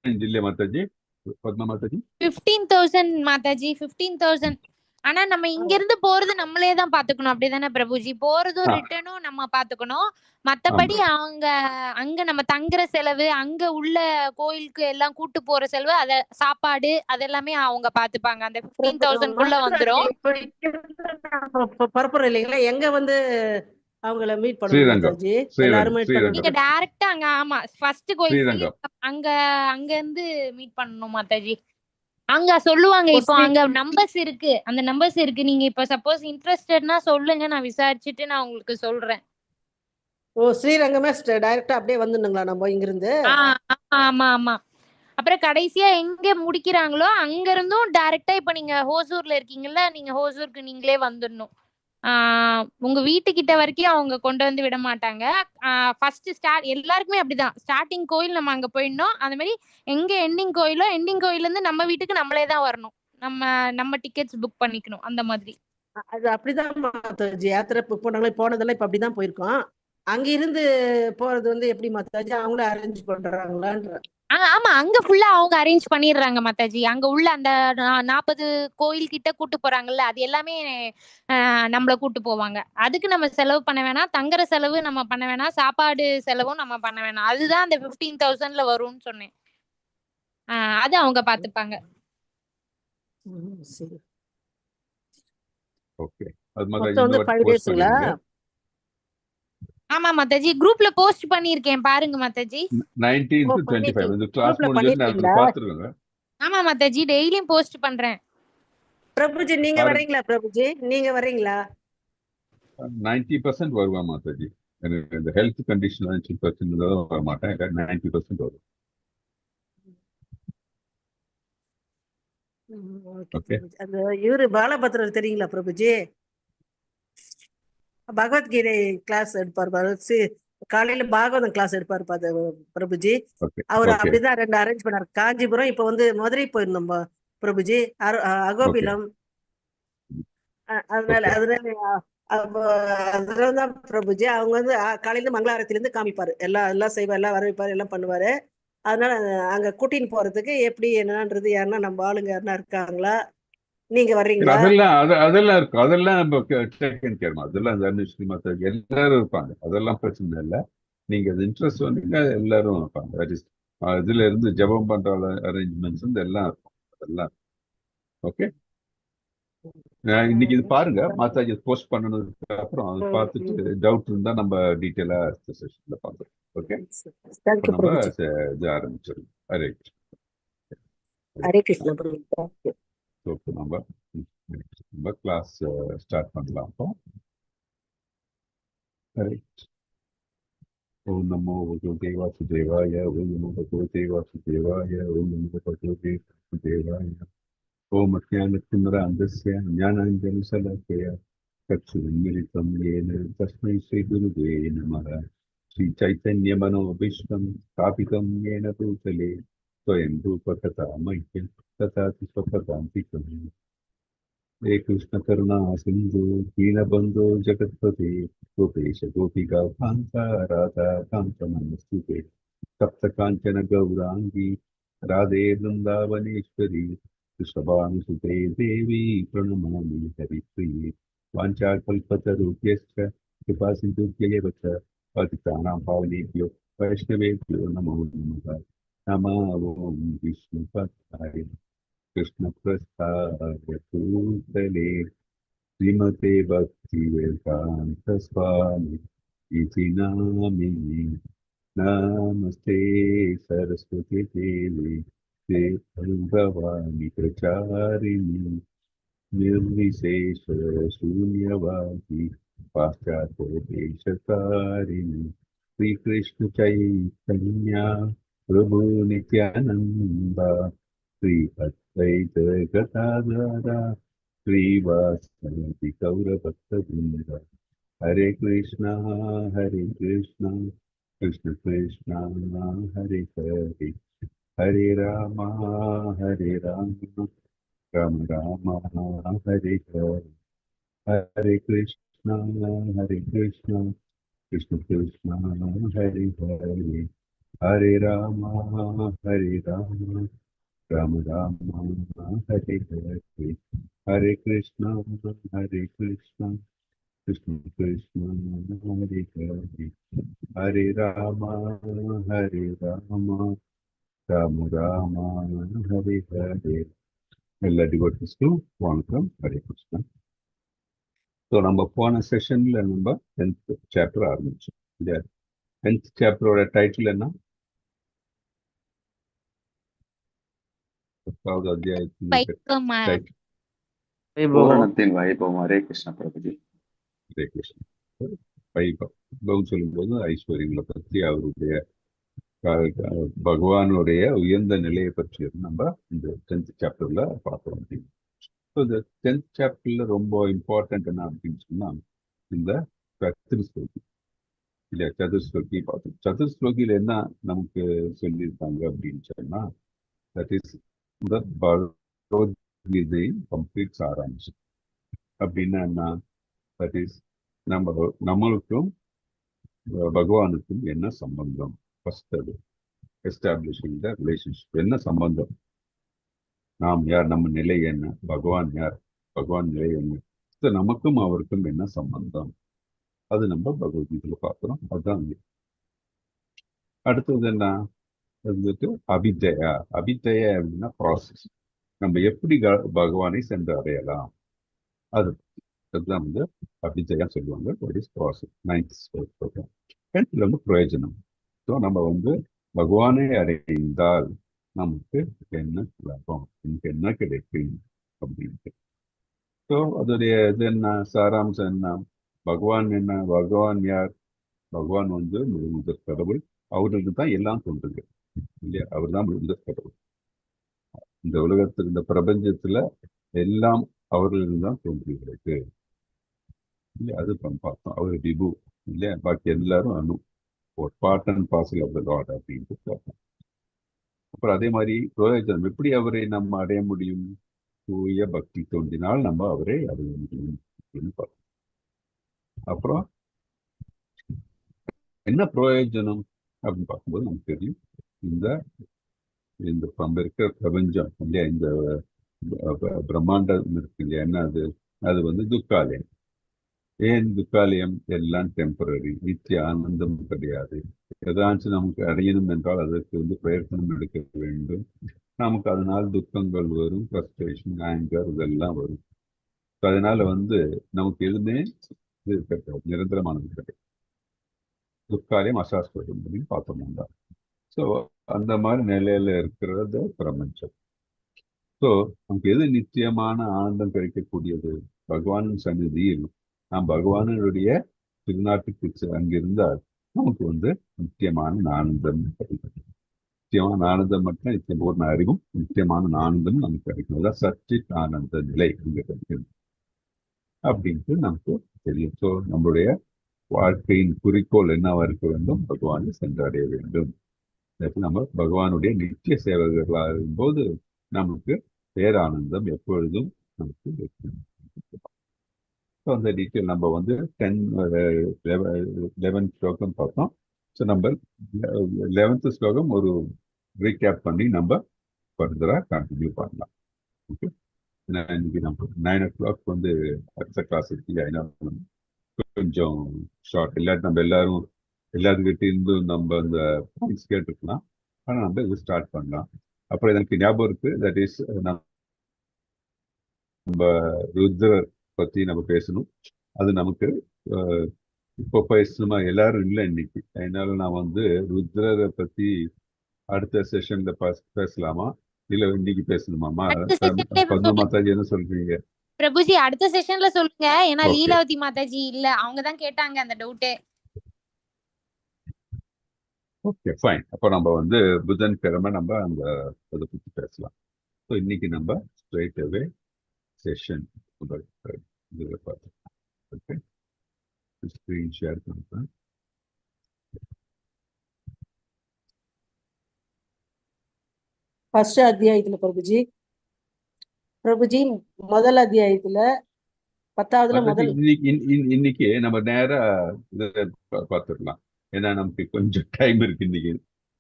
இல்லையா மாதாஜி? பத்மா மாதாஜி 15,000 மாதாஜி, 15,000. ஆனா நம்ம இங்க இருந்து போறது நம்மளே தான் பாத்துக்கணும், அப்படிதானே பிரபுஜி? போறதும் ரிட்டர்னும் நம்ம பாத்துக்கணும். மத்தபடி அவங்க அங்க நம்ம தங்குற செலவு, அங்க உள்ள கோயிலுக்கு எல்லாம் கூட்டு போற செலவு, அத சாப்பாடு அதெல்லாமே அவங்க பாத்துப்பாங்க. அந்த 15,000க்குள்ள வந்துரும். பரப்புறம் இல்லைங்களா? எங்க வந்து அவங்கள மீட் பண்ணணும் ஸ்ரீரங்கம். மாதாஜி? எல்லாரும் மீட் நீங்க பண்ணணும். டைரக்டா அங்க, ஆமா, ஃபர்ஸ்ட் கோயில் ஸ்ரீரங்கம். அங்க அங்க இருந்து மீட் பண்ணணும் மாதாஜி. அங்க சொல்லுவாங்க, இப்போ அங்க நம்பர்ஸ் இருக்கு, அந்த நம்பர்ஸ் இருக்கு. நீங்க இப்ப சப்போஸ் இன்ட்ரெஸ்டட்னா சொல்லுங்க, நான் விசாரிச்சுட்டு நான் உங்களுக்கு சொல்றேன். ஓ, ஸ்ரீரங்கமே டைரக்டா அப்படியே வந்துடணுங்களா நம்ம இங்கிருந்து? ஆமா ஆமா. அப்புறம் கடைசியா எங்க முடிக்கிறாங்களோ அங்க இருந்தும் டைரக்டா, இப்ப நீங்க ஹோசூர்ல இருக்கீங்கல்ல, நீங்க ஹோசூருக்கு நீங்களே வந்துடணும். உங்க வீட்டுக்கிட்ட வரைக்கும் அவங்க கொண்டு வந்து விட மாட்டாங்க. ஃபர்ஸ்ட் எல்லாருக்குமே அப்படிதான். ஸ்டார்டிங் கோயில் நம்ம அங்க போயிடணும். அந்த மாதிரி எங்க எண்டிங் கோயிலோ, எண்டிங் கோயில்ல இருந்து நம்ம வீட்டுக்கு நம்மளே தான் வரணும். நம்ம டிக்கெட்ஸ் புக் பண்ணிக்கணும், அந்த மாதிரி. அது அப்படிதான் மாதாஜி. யாத்திரை புக் பண்ணாங்களே, போனதெல்லாம் இப்ப அப்படிதான் போயிருக்கோம். அங்க இருந்து போறது வந்து எப்படி மாதாஜி? அவங்களே அரேஞ்ச் பண்றாங்களான்ற? ஆமா, அங்க ஃபுல்லா அவங்க அரேஞ்ச் பண்ணிடுறாங்க மாதாஜி. அங்க உள்ள அந்த 40 கோயில் கிட்ட கூட்டு போறாங்கல்ல, அது எல்லாமே நம்மள கூட்டு போவாங்க. அதுக்கு நம்ம செலவு பண்ண வேணாம், தங்குற செலவு நம்ம பண்ண வேணாம், சாப்பாடு செலவும் நம்ம பண்ண வேணாம். அதுதான் அந்த 15,000ல வரும்னு சொன்னேன். அது அவங்க பாத்துப்பாங்க. சரி. ஓகே. அது மாதிரி மொத்தம் வந்து 5 டேஸ்ங்களா? ஆமா மாதாஜி, குரூப்ல போஸ்ட் பண்ணிருக்கேன், பாருங்க மாதாஜி. 19 to 25 இந்த கிளாஸ் முடிஞ்சது நேரத்துல பாத்துருங்க. ஆமா மாதாஜி, டெய்லியும் போஸ்ட் பண்றேன். பிரபுஜி நீங்க வரீங்களா? பிரபுஜி நீங்க வரீங்களா? 90% வருவேன் மாதாஜி. எனக்கு இந்த ஹெல்த் கண்டிஷன் 90% தான் வர மாட்டேன். 90% வரும். அந்த இவரு பாலபத்ரர் தெரியுங்களா பிரபுஜி? பகவத்கீதை கிளாஸ் எடுப்பார், காலையில பாகவதம் கிளாஸ் எடுப்பாரு பிரபுஜி. அவர் அப்படிதான் 2 அரேஞ்ச் பண்ணாரு. காஞ்சிபுரம், இப்ப வந்து மதுரை போயிருந்தோம் பிரபுஜி, அகோபிலம். அதனாலதான் பிரபுஜி அவங்க வந்து காலையில மங்களாரத்தில இருந்து காமிப்பாரு, எல்லாம் செய்வார், எல்லாம் வரவைப்பாரு, எல்லாம் பண்ணுவாரு. அதனால அங்க கூட்டின்னு போறதுக்கு எப்படி என்னன்றது, யாருன்னா நம்ம ஆளுங்க யாருன்னா இருக்காங்களா? நீங்க வர்றீங்களா? அதெல்லாம் இருக்கும். அதெல்லாம் நம்ம டேக்கன் கேர். அதெல்லாம் எல்லாரும் இருப்பாங்க. அதெல்லாம் பிரச்சனை இல்லை. நீங்க அது இன்ட்ரெஸ்ட் வந்தீங்க, எல்லாரும் இருப்பாங்க. இதுல இருந்து ஜபம் பண்ற அரேஞ்ச்மெண்ட்ஸ் வந்து எல்லாம் இருக்கும். அதெல்லாம் ஓகே. இன்னைக்கு இது பாருங்க, மாதாஜி போஸ்ட் பண்ணதுக்கு அப்புறம் அதை பார்த்துட்டு டவுட் இருந்தா நம்ம டீட்டெயிலா அடுத்த செஷன்ல பார்க்கலாம். ஓகே, நம்ம இது ஆரம்பிச்சிடலாம். ஹரே கிருஷ்ணா. நம்ம கிளாஸ் ஸ்டார்ட் பண்ணலாம். ஓம் நமோ பகவதே வாசுதேவாய. ஓம் நமோ பகவதே வாசுதேவாய. ஓம் நமோ பகவதே வாசுதேவாய. ஓம் அஜ்ஞானதிமிராந்தஸ்ய ஞானாஞ்சனசலாக்கயா चक्षुरुन्मिलितं येन तस्मै श्रीगुरुवे नमः। श्रीचैतन्यमनोभीष्टं स्थापितं येन भूतले स्वयं रूपकथा मह्यं ददाति स्वपदान्तिकम्। हे कृष्णकरुणा सिन्धु दीनबन्धो जगत्पते गोपेश गोपिका कान्ता राधा कान्त नमस्तुते। सप्तकाञ्चन गौराङ्गी राधे वृन्दावनेश्वरी कृष्णभानुसुते देवी प्रणमामि हरिप्रिये। वाञ्छाकल्पतरुभ्यश्च कृपा सिन्धुभ्यैव च पतितानां पावनेभ्यो वैष्णवेभ्यो नमो नमः। नमो विष्णुपदाय कृष्णप्रसादाय भूतले श्रीमते भक्तिवेदान्तस्वामी इति नामिने। नमस्ते सरस्वती देवी भवानी प्रचारिणी निर्विशेष शून्यवादी पाश्चात्यदेशकारिणी। श्री कृष्ण चैतन्य प्रभु नित्यानंदा श्री अद्वैत गदाधर श्रीवासदि गौरभक्तवृंद। हरे कृष्णा कृष्ण कृष्णा हरे हरे, हरे राम राम राम हरे हरे, हरे कृष्णा कृष्ण कृष्ण हरे हरे, ஹரே ராமா ஹரே ராமா ராம ராமா ஹரே ஹரே ஹரே கிருஷ்ணா ஹரே கிருஷ்ணா கிருஷ்ண கிருஷ்ண ஹரே ஹரே ஹரே ராமா ஹரே ராமா ராம ராமா ஹரே ஹரே. எல்லா டிவோட்டிஸ்க்கும் வணக்கம். ஹரே கிருஷ்ணா. ஸோ நம்ம போன செஷன்ல நம்ம 10th சாப்டர் ஆரம்பிச்சோம். இந்த 10th சாப்டரோட டைட்டில் என்ன? 10வது அத்தியாயத்தின் வைக்கம் டைட்டில் பூரணத்தின் வைபவம். ஹரே கிருஷ்ண பிரபுஜி. ஹரே கிருஷ்ணா. வைபவம் சொல்லும்போது ஐஸ்வர்யங்களை பற்றி, அவருடைய பகவானுடைய உயர்ந்த நிலையை பற்றி நம்ம இந்த 10th சாப்டர்ல பார்க்கிறோம். ஸோ இந்த 10th சாப்டர்ல ரொம்ப இம்பார்ட்டன்ட் என்ன அப்படின்னு சொன்னா, இந்த சதுர்ஸ்லோகி இல்லையா, சதுர்ஸ்லோகி பார்த்தோம். சதுர்ஸ்லோகியில என்ன நமக்கு சொல்லியிருக்காங்க அப்படின்னு சொன்னா, தட் இஸ் இந்த பகவத்கீதையின் கம்ப்ளீட் சாராம்சம். அப்படின்னா என்ன? தட் இஸ் நம்மளுக்கும் பகவானுக்கும் என்ன சம்பந்தம், ஃபர்ஸ்ட் அது எஸ்டாப்ளிஷிங் த ரிலேஷன்ஷிப். என்ன சம்பந்தம், நாம் யார், நம்ம நிலை என்ன, பகவான் யார், பகவான் நிலை என்ன, ஸோ நமக்கும் அவருக்கும் என்ன சம்பந்தம், அது நம்ம பகவத்கீதையில பார்க்கிறோம். அதுதான் இங்க. அடுத்தது என்ன வந்துட்டு அபிஜயா. அபிஜயா அப்படின்னா ப்ராசஸ், நம்ம எப்படி பகவானை சென்று அடையலாம், அதுதான் வந்து அபிஜயா சொல்லுவாங்க. That is process. 9th program. 10th வந்து பிரயோஜனம். ஸோ நம்ம வந்து பகவானை அடைந்தால் நமக்கு என்ன லாபம், நமக்கு என்ன கிடைக்கும் அப்படின்ட்டு. ஸோ அதோடைய இது என்ன, சாராம்சம் என்ன, பகவான் என்ன, பகவான் யார், பகவான் வந்து முதல் கடவுள். அவருக்கு தான் எல்லாம் தோன்றுது இல்லையா, அவர் தான் முதல் கடவுள். இந்த உலகத்தில், இந்த பிரபஞ்சத்துல எல்லாம் அவர்களுக்கு தான் தோன்றுகிறது இல்லையா. அது பார்த்தோம். அவர் விபு இல்லையா, பாக்கி எல்லாரும் அணு, ஒரு part and parcel of the lord அப்படின்ட்டு பார்த்தோம். அப்புறம் அதே மாதிரி பிரயோஜனம், எப்படி அவரை நம்ம அடைய முடியும், தூய பக்தி தோன்றினால் நம்ம அவரை அடைய முடியும் அப்படின்னு பார்த்தோம். அப்புறம் என்ன பிரயோஜனம் அப்படின்னு பார்க்கும்போது நமக்கு தெரியும், இந்த இருக்கிற பிரபஞ்சம் இல்லையா, இந்த பிரம்மாண்டம் இருக்கு இல்லையா, என்ன அது வந்து துக்காலயம். ஏன் துக்காலயம்? எல்லாம் டெம்பரரி, நித்திய ஆனந்தம் கிடையாது. ஏதாச்சும் நமக்கு அடையணும் என்றால் அதற்கு வந்து பிரயத்தனம் எடுக்க வேண்டும். நமக்கு அதனால் துக்கங்கள் வரும், ஃப்ரஸ்ட்ரேஷன், ஆங்கர், இதெல்லாம் வரும். அதனால வந்து நமக்கு எதுவுமே இது கிடையாது, நிரந்தரமானது கிடையாது. துக்காலயம் அசாஸ்வரம் அப்படின்னு பார்த்தோம்னா, ஸோ அந்த மாதிரி நிலையில இருக்கிறது பிரபஞ்சம். ஸோ நமக்கு எது நிச்சயமான ஆனந்தம் கிடைக்கக்கூடியது, பகவானின் சந்நிதியில் நாம் பகவானுடைய திருநாட்டுக்கு அங்கிருந்தால் நமக்கு வந்து நித்தியமான ஆனந்தம் கிடைக்கும். நித்தியமான ஆனந்தம் மட்டும் நித்தியம் பூர்ண அறிவும் நித்தியமான ஆனந்தம் நமக்கு கிடைக்கும். அதான் சச்சித் ஆனந்த நிலை இங்க கிடைக்கும் அப்படின்ட்டு நமக்கு தெரியும். ஸோ நம்மளுடைய வாழ்க்கையின் குறிக்கோள் என்னவா இருக்க வேண்டும், பகவானை சென்றடைய வேண்டும். நம்ம பகவானுடைய நித்திய சேவகர்களாக இருக்கும்போது நமக்கு பேரானந்தம் எப்பொழுதும் நமக்கு இருக்கும். ஸோ அந்த டீட்டெயில் நம்ம வந்து 11 ஸ்லோகம் பார்த்தோம். ஸோ நம்ம 11th ஸ்லோகம் ஒரு ரீகேப் பண்ணி நம்ம ஃபர்தராக கண்டினியூ பண்ணலாம். ஓகே, இன்னைக்கு நம்ம 9 o'clock வந்து அடுத்த கிளாஸ் இருக்கு. அதனால கொஞ்சம் ஷார்ட், இல்லாட்டி நம்ம எல்லாத்துக்கிட்ட இருந்து நம்ம அந்த பாயிண்ட்ஸ் கேட்டுருக்கலாம். ஆனால் நம்ம இது ஸ்டார்ட் பண்ணலாம். அப்புறம் எனக்கு ஞாபகம் இருக்கு, தட் இஸ் நம்ம ருத்ரர் பற்றி நம்ம பேசணும். அது நமக்கு இப்போ பேசணுமா, எல்லாரும் இல்லை இன்னைக்கு. அதனால நான் வந்து ருத்ரரை பற்றி அடுத்த செஷன்ல பேசலாமா, இல்லை இன்னைக்கு பேசணுமாமா? பத்மா மாதாஜி என்ன சொல்றீங்க? பிரபுஜி அடுத்த செஷன்ல சொல்லுங்க, ஏன்னா Okay. லீலாவதி மாதாஜி இல்ல, அவங்க தான் கேட்டாங்க அந்த டவுட். Okay, fine. அப்போ நம்ம வந்து புதன்கிழமை நம்ம அந்த அதை பற்றி பேசலாம். ஸோ இன்னைக்கு நம்ம ஸ்ட்ரைட் அவே செஷன் இதில் பார்த்தோம். ஓகே, ஸ்க்ரீன் ஷேர் பண்ணுறேன். ஃபர்ஸ்ட் அத்தியாயத்துல பிரபுஜி முதல் அத்தியாயத்துல 10வதுல முதல் இன்னைக்கு நம்ம நேரா இதை பார்த்துடலாம். ஏன்னா நமக்கு கொஞ்சம் டைம் இருக்கு இன்னைக்கு.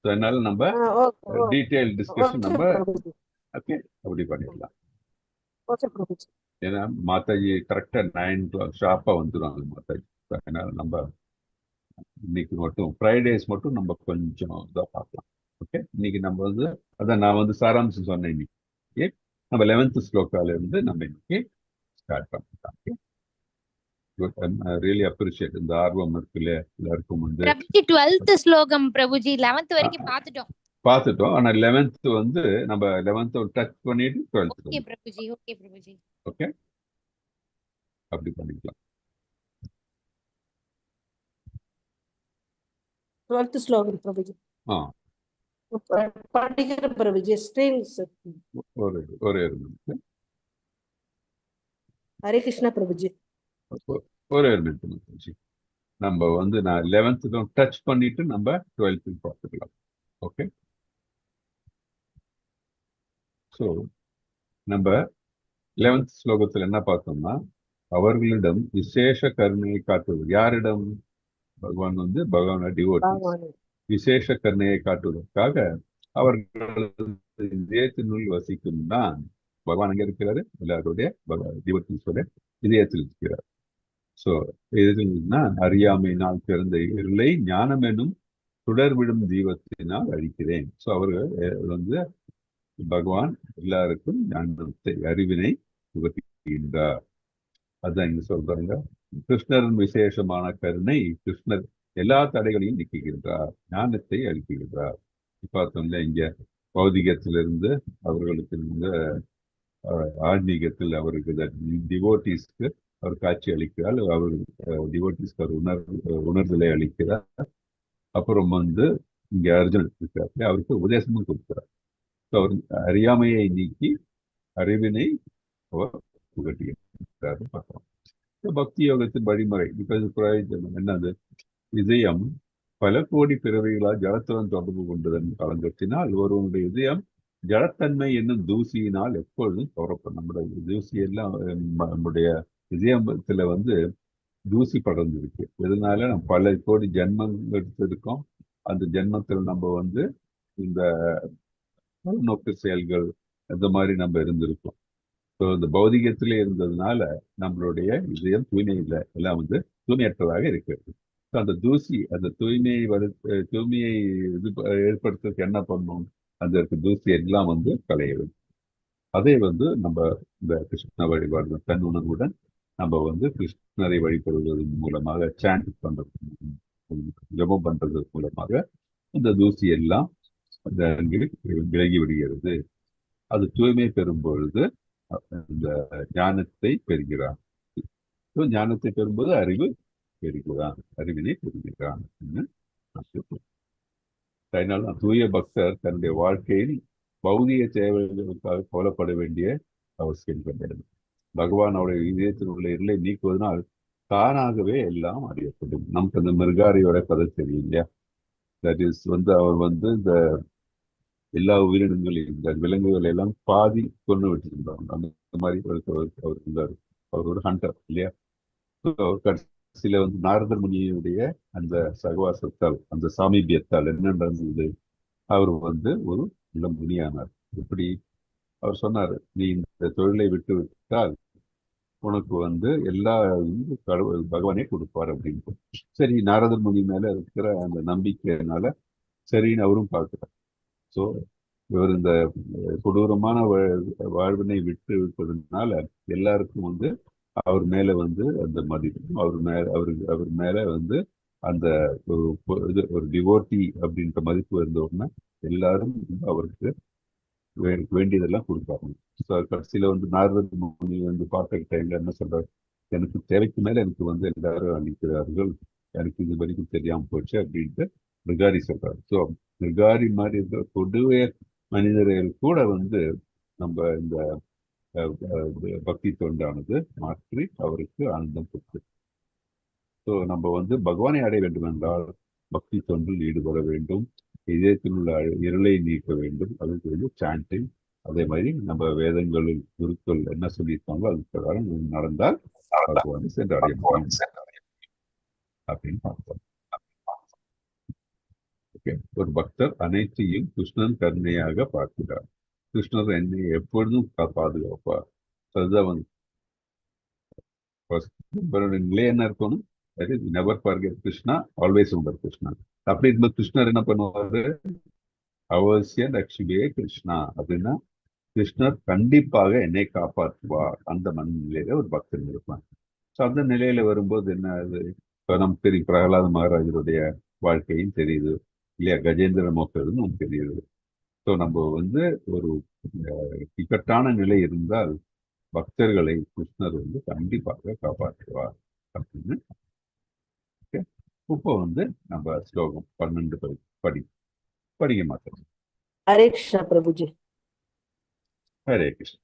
ஸோ அதனால நம்ம ஓகே டீடைல் டிஸ்கஷன் ஓகே நம்ம பிரபுஜி ஓகே அப்படி பண்ணிடலாம். ஓகே பிரபுஜி ஏன்னா மாதாஜி கரெக்டா 9 o'clock ஷார்ப்பா வந்துடுவாங்க மாதாஜி. அதனால நம்ம இன்னைக்கு மட்டும் ஃப்ரைடேஸ் மட்டும் நம்ம கொஞ்சம் இதாக பார்க்கலாம். ஓகே, இன்னைக்கு நம்ம வந்து அதான் நான் வந்து சாராம்சம் சொன்னேன். இன்னைக்கு நம்ம 11th ஸ்லோகால இருந்து நம்ம இன்னைக்கு ஸ்டார்ட் பண்ணிக்கலாம். ரியலி அப்ரிஷியேட் இந்த ஆர்வம் இருக்குல்ல எல்லாருக்கும் வந்து. பிரபுஜி 12th ஸ்லோகம் பிரபுஜி 11th வரைக்கும் பார்த்துட்டோம். ஆனா 11th வந்து நம்ம 11th டச் பண்ணிட்டு 12th okay Prabhuji. Okay Prabhuji. Okay அப்படி பண்ணிக்கலாம். 12th ஸ்லோகம் பிரபுஜி படிக்கிற பிரபுஜி ஸ்கிரீன் ஒரு ஒரு நிமிஷம். ஹரே கிருஷ்ணா பிரபுஜி. ஒரே ஒரு நிமிஷம். நம்ம வந்து நான் 11th டச் பண்ணிட்டு நம்ம 12th பார்த்துக்கலாம். ஓகே, ஸோ நம்ம 11th ஸ்லோகத்தில் என்ன பார்த்தோம்னா, அவர்களிடம் விசேஷ கருணையை காட்டுவது. யாரிடம்? பகவான் வந்து பகவான டிவோட்டி விசேஷ கருணையை காட்டுவதற்காக அவர்களது இதயத்தினுள் வசிக்கும் தான் பகவான் அங்கே இருக்கிறாரு. எல்லாருடைய டிவோட்டிஸோட இதயத்தில் இருக்கிறார். ஸோ எதுனா அறியாமையினால் பிறந்த இருளை ஞானம் என்னும் சுடர்விடும் தீபத்தினால் அழிக்கிறேன். ஸோ அவர்கள் வந்து பகவான் எல்லாருக்கும் ஞானத்தை அறிவினை புகட்டுகின்றார். அதான் இங்க சொல்றாங்க. கிருஷ்ணரின் விசேஷமான கருணை, கிருஷ்ணர் எல்லா தடைகளையும் நீக்குகின்றார், ஞானத்தை அளிக்குகின்றார். பார்த்தோம்ல இங்க பௌதிகத்திலிருந்து அவர்களுக்கு இந்த ஆன்மீகத்தில் அவருக்கு டிவோட்டிஸ்க்கு அவர் காட்சி அளிக்கிறார். அவர்கள் டிவோட்டிஸ்க்கு அவர் உணர்தலை அளிக்கிறார். அப்புறம் வந்து இங்க அர்ஜுனன் இருக்கிறார், அவருக்கு உபதேசமும் கொடுக்கிறார். அவர் அறியாமையை நீக்கி அறிவினை அவர் புகட்டுகிறார். பார்க்கிறோம். பக்தி யோகத்தின் வழிமுறை பிரயோஜனம் என்னது? இதயம் பல கோடி பிறவைகளால் ஜலத்துடன் தொடர்பு கொண்டதன் காலங்கத்தினால் ஒருவனுடைய இதயம் ஜலத்தன்மை என்னும் தூசியினால் எப்பொழுதும் கவரப்படும். நம்முடைய தூசி எல்லாம் நம்முடைய இதயத்துல வந்து தூசி படர்ந்துருக்கு. இதனால நம்ம பல கோடி ஜென்மம் எடுத்திருக்கோம். அந்த ஜென்மத்தில் நம்ம வந்து இந்த நோக்கு செயல்கள் இந்த மாதிரி நம்ம இருந்திருக்கோம். ஸோ இந்த பௌதிகத்திலே இருந்ததுனால நம்மளுடைய இதயம் தூய்மை இல்லை, எல்லாம் வந்து தூய்மையற்றதாக இருக்கிறது. ஸோ அந்த தூசி, அந்த தூய்மையை இது ஏற்படுத்துறதுக்கு என்ன பண்ணணும்? அந்த தூசி எல்லாம் வந்து களைய வேண்டும். அதை வந்து நம்ம இந்த கிருஷ்ண வழிபாடு தன் உணர்வுடன் நம்ம வந்து கிருஷ்ணரை வழிபடுவதன் மூலமாக சாண்ட் பண்றது, ஜபம் பண்றது மூலமாக இந்த தூசி எல்லாம் விலகி விடுகிறது. அது தூய்மை பெறும் பொழுது இந்த ஞானத்தை பெறுகிறான். ஞானத்தை பெறும்போது அறிவு பெறுகிறான், அறிவினை பெறுகிறான். அதனால தூய பக்தர் தன்னுடைய வாழ்க்கையில் பௌதிக தேவைகளுக்காக கோலப்பட வேண்டிய அவசியம் கிடையாது. பகவான் அவருடைய இதயத்தில் உள்ள இருளை நீக்குவதனால் தானாகவே எல்லாம் அறியப்படும். நமக்கு அந்த மிருகாரியோட கதை தெரியும் இல்லையா? தட் இஸ் வந்து அவர் வந்து இந்த எல்லா உயிரினங்களையும் இந்த விலங்குகள் எல்லாம் பாதி கொண்டு விட்டுருந்தாங்க. அந்த மாதிரி அவர் இருந்தார். அவர் ஒரு ஹண்டர் இல்லையா? அவர் கடைசியில வந்து நாரதர் முனியுடைய அந்த சகவாசத்தால், அந்த சாமீபியத்தால் என்ன நடந்தது? அவர் வந்து ஒரு நல்ல முனியானார். எப்படி? அவர் சொன்னார், நீ இந்த தொழிலை விட்டு விட்டால் உனக்கு வந்து எல்லா கடவுள் பகவானே கொடுப்பார் அப்படின்னு. சரி, நாரதர் முனி மேல இருக்கிற அந்த நம்பிக்கையினால சரின்னு அவரும் பார்க்கிறார். ஸோ இவர் இந்த கொடூரமான வாழ்வினை விட்டு விட்டதுனால எல்லாருக்கும் வந்து அவர் மேல வந்து அந்த மதிப்பு, அவர் மேல வந்து அந்த ஒரு டிவோட்டி அப்படின்ற மதிப்பு இருந்தோம்னா எல்லாரும் அவருக்கு வேண்டியதெல்லாம் கொடுப்பாங்க. ஸோ கடைசியில வந்து நாரத முனி வந்து பார்த்த டைம்ல என்ன சொல்றாரு? எனக்கு தேவைக்கு மேல எனக்கு வந்து எல்லாரும் அளிக்கிறார்கள், எனக்கு இது வரைக்கும் தெரியாம போச்சு அப்படின்ட்டு மிருகாரி சொல்றாரு. ஸோ மிருகாரி மாதிரி இருக்கிற கொடூர மனிதர்கள் கூட வந்து நம்ம இந்த பக்தி தொண்டானது மாற்றி அவருக்கு ஆனந்தம் கொடுத்து. ஸோ நம்ம வந்து பகவானை அடைய வேண்டும் என்றால் பக்தி தொண்டில் ஈடுபட வேண்டும், இதயத்தில் உள்ள இருளை நீக்க வேண்டும். அதுக்கு வந்து சாண்டிங், அதே மாதிரி நம்ம வேதங்களில் குருக்கள் என்ன சொல்லியிருக்காங்களோ அது பிரகாரம் நடந்தால் பகவானை சென்று அடைய முடியும் அப்படின்னு பார்த்தோம். ஒரு பக்தர் அனைத்தையும் கிருஷ்ணன் கருணையாக பார்க்கிறார். கிருஷ்ணர் என்னை எப்பொழுதும் பாதுகாப்பார். அதுதான் வந்து இவருடைய நிலை என்ன இருக்கணும்? Never forget Krishna, always remember Krishna. அப்படி இருக்கும்போது கிருஷ்ணர் என்ன பண்ணுவாரு? அவசியம் ரட்சிவே கிருஷ்ணா அப்படின்னா கிருஷ்ணர் கண்டிப்பாக என்னை காப்பாற்றுவார். அந்த மனநிலையில ஒரு பக்தன் இருப்பான். ஸோ அந்த நிலையில வரும்போது என்ன ஆகுது? இப்போ நமக்கு தெரியும் பிரகலாத மகாராஜருடைய வாழ்க்கையும் தெரியுது இல்லையா, கஜேந்திர மோக்ஷதும் நமக்கு தெரியுது. ஸோ நம்ம வந்து ஒரு இக்கட்டான நிலை இருந்தால் பக்தர்களை கிருஷ்ணர் வந்து கண்டிப்பாக காப்பாற்றுவார் அப்படின்னு. இப்போ வந்து நம்ம ஸ்லோகம் 12 படிக்க மாட்டோம். ஹரே கிருஷ்ணா பிரபுஜி. ஹரே கிருஷ்ண.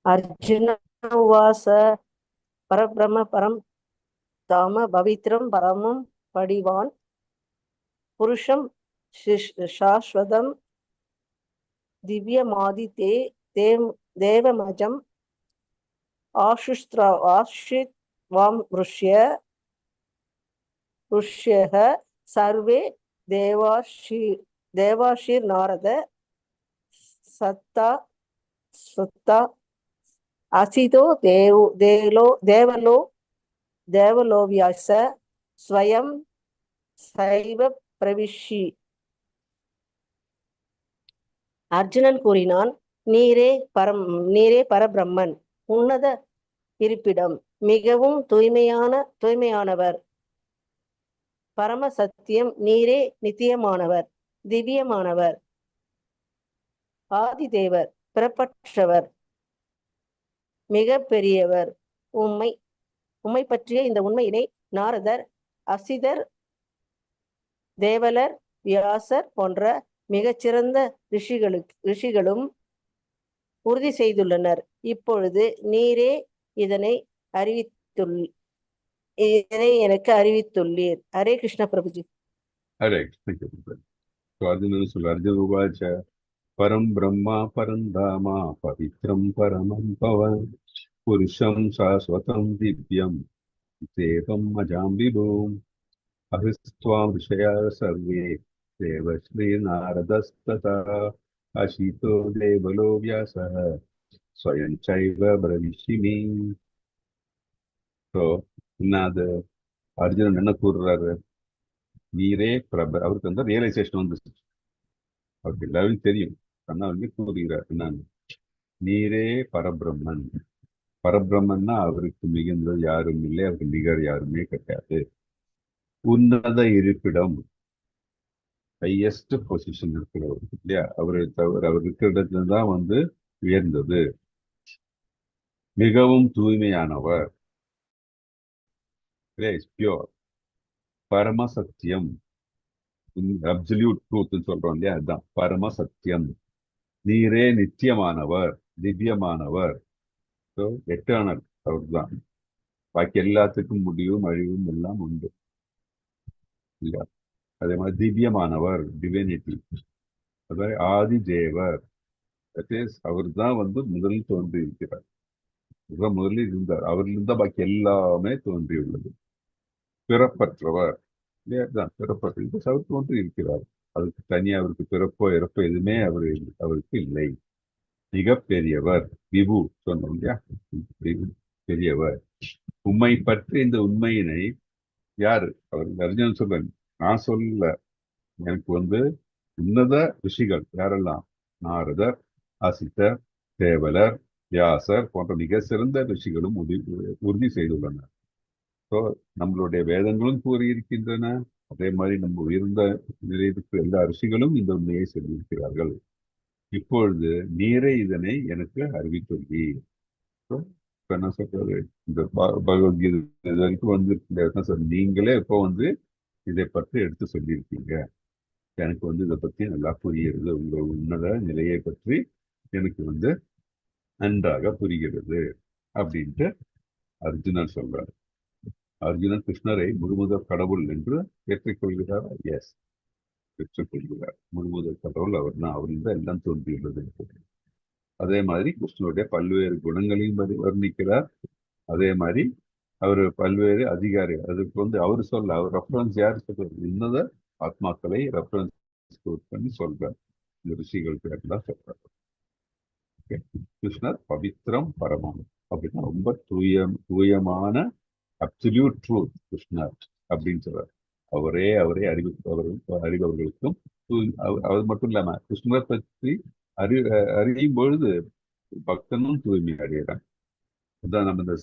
அர்ஜுன உவாச பரபிரம பரம் தாம பவித்ரம் பரமம் படிவான் புருஷம் சாஸ்வதம் திவ்யமாதி தேவமஜம் ஆஷித் வாம் ருஷ்யः சர்வே தேவாஷிர் நாரத சத்தா அசிதோ தேவலோவியாச ஸ்வயம் சைவ பிரவிஷி. அர்ஜுனன் கூறினான், நீரே பரபிரம்மன், உன்னத இருப்பிடம், மிகவும் தூய்மையானவர், பரம சத்தியம், நீரே நித்தியமானவர், திவ்யமானவர், ஆதிதேவர், பிறப்பற்றவர், மிக பெரியவர். உம்மை பற்றிய இந்த உண்மையினை நாரதர், அசிதர், தேவலர், வியாசர் போன்ற மிகச்சிறந்த ரிஷிகளும் உறுதி செய்துள்ளனர். இப்பொழுது நீரே இதனை எனக்கு அறிவித்துள்ளீர். ஹரே கிருஷ்ண பிரபுஜி. ஹரே கிருஷ்ண. அர்ஜுன உவாச்ச பரம் பிரம்மா பரந்தாமா பவித்ரம் பரமம் பவன் புருஷம் சாஸ்வதம் திவ்யம் தேவம் அஜாம் விபூம் அஹிஸ்த்வாம் ரிஷயா சர்வே தேவஸ்ரீ நாரதஸ்ததா அசிதோ தேவலோ வியாசः ஸ்வயம் சைவ பிரவிஷ்மி. ஸோ அது அர்ஜுனன் என்ன கூறுறாரு? நீரே அவருக்கு வந்து ரியலைசேஷன் வந்துச்சு, அவருக்கு எல்லாரும் தெரியும். ஆனா வந்து கூறுகிறார் என்னன்னு, நீரே பரபிரம்மன். பரபிரம்மன்னா அவருக்கு மிகுந்தது யாரும் இல்லை, அவருக்கு நிகர் யாருமே கிடையாது. உன்னத இருப்பிடம், ஹையஸ்ட் பொசிஷன் இருக்கிறவர் இல்லையா, அவரை தவிர அவர் இருக்கிற இடத்துல தான் வந்து உயர்ந்தது. மிகவும் தூய்மையானவர், பியூர், பரம சத்தியம், அப்சல்யூட் ட்ரூத் சொல்றோம் இல்லையா, அதுதான் பரம சத்தியம். நீரே நித்தியமானவர், திவ்யமானவர், எட்டர்னல், அவர் தான். பாக்கி எல்லாத்துக்கும் முடிவும் அழிவும் எல்லாம் உண்டு இல்லையா. அதே மாதிரி திவ்யமானவர், டிவினிட்டி. அதாவது ஆதி தேவர், அவர் தான் வந்து முதலில் தோன்றி இருக்கிறார். முதலில் இருந்தார், அவரிலிருந்தா பாக்கி எல்லாமே தோன்றியுள்ளது. பிறப்பற்றவர், தான் பிறப்பற்ற அவர் தோன்றி இருக்கிறார். அதுக்கு தனியா அவருக்கு பிறப்போ இறப்போ எதுவுமே அவருக்கு இல்லை. மிக பெரியவர், விபு சொன்னோம் இல்லையா, பெரியவர். உண்மை பற்றி இந்த உண்மையினை யாரு அவர் அர்ஜுனன் சொல்றேன், நான் சொல்ல. எனக்கு வந்து உன்னத ரிஷிகள் யாரெல்லாம், நாரதர், அசிதர், தேவலர், வியாசர் போன்ற மிக சிறந்த ரிஷிகளும் உறுதி செய்துள்ளனர். ஸோ நம்மளுடைய வேதங்களும் கூறியிருக்கின்றன. அதே மாதிரி நம்ம உயர்ந்த நிலையத்துக்கு எல்லா ரிஷிகளும் இந்த உண்மையை சொல்லியிருக்கிறார்கள். இப்பொழுது நீரே இதனை எனக்கு அறிவித்துள்ளீர். இப்ப என்ன சொல்றது, இந்த பகவத்கீதை இது வரைக்கும் வந்து நீங்களே இப்போ வந்து இதை பற்றி எடுத்து சொல்லியிருக்கீங்க. எனக்கு வந்து இதை பத்தி நல்லா புரிகிறது, உங்க உன்னத நிலையை பற்றி எனக்கு வந்து நன்றாக புரிகிறது அப்படின்ட்டு அர்ஜுனன் சொல்றார். அர்ஜுனன் கிருஷ்ணரை முழுமுதற் கடவுள் என்று ஏற்றுக்கொள்கிறார். எஸ், பெற்றுக்கொள்கிறார். முழுமுதற் கடவுள் அவர் தான், அவரில் எல்லாம் தோன்றியுள்ளது. அதே மாதிரி கிருஷ்ணனுடைய பல்வேறு குணங்களையும் வர்ணிக்கிறார். அதே மாதிரி அவர் பல்வேறு அதிகாரி, அதுக்கு வந்து அவர் சொல்ல, அவர் ரெஃபரன்ஸ் யார் சொல்றாரு, உன்னத ஆத்மாக்களை ரெஃபரன்ஸ் பண்ணி சொல்றார். இந்த ரிஷிகள் பேர்லாம் சொல்றாரு. கிருஷ்ணர் பவித்ரம் பரமம் அப்படின்னா ரொம்ப தூயமான அப்சல்யூட் ட்ரூத் கிருஷ்ணர் அப்படின்னு சொல்றாரு. அவரே அறிபவர்களுக்கும் அது மட்டும் இல்லாம கிருஷ்ணரை பற்றி அறியும் பொழுது பக்தனும் தூய்மை அடையிறான். அதான் நம்ம இந்த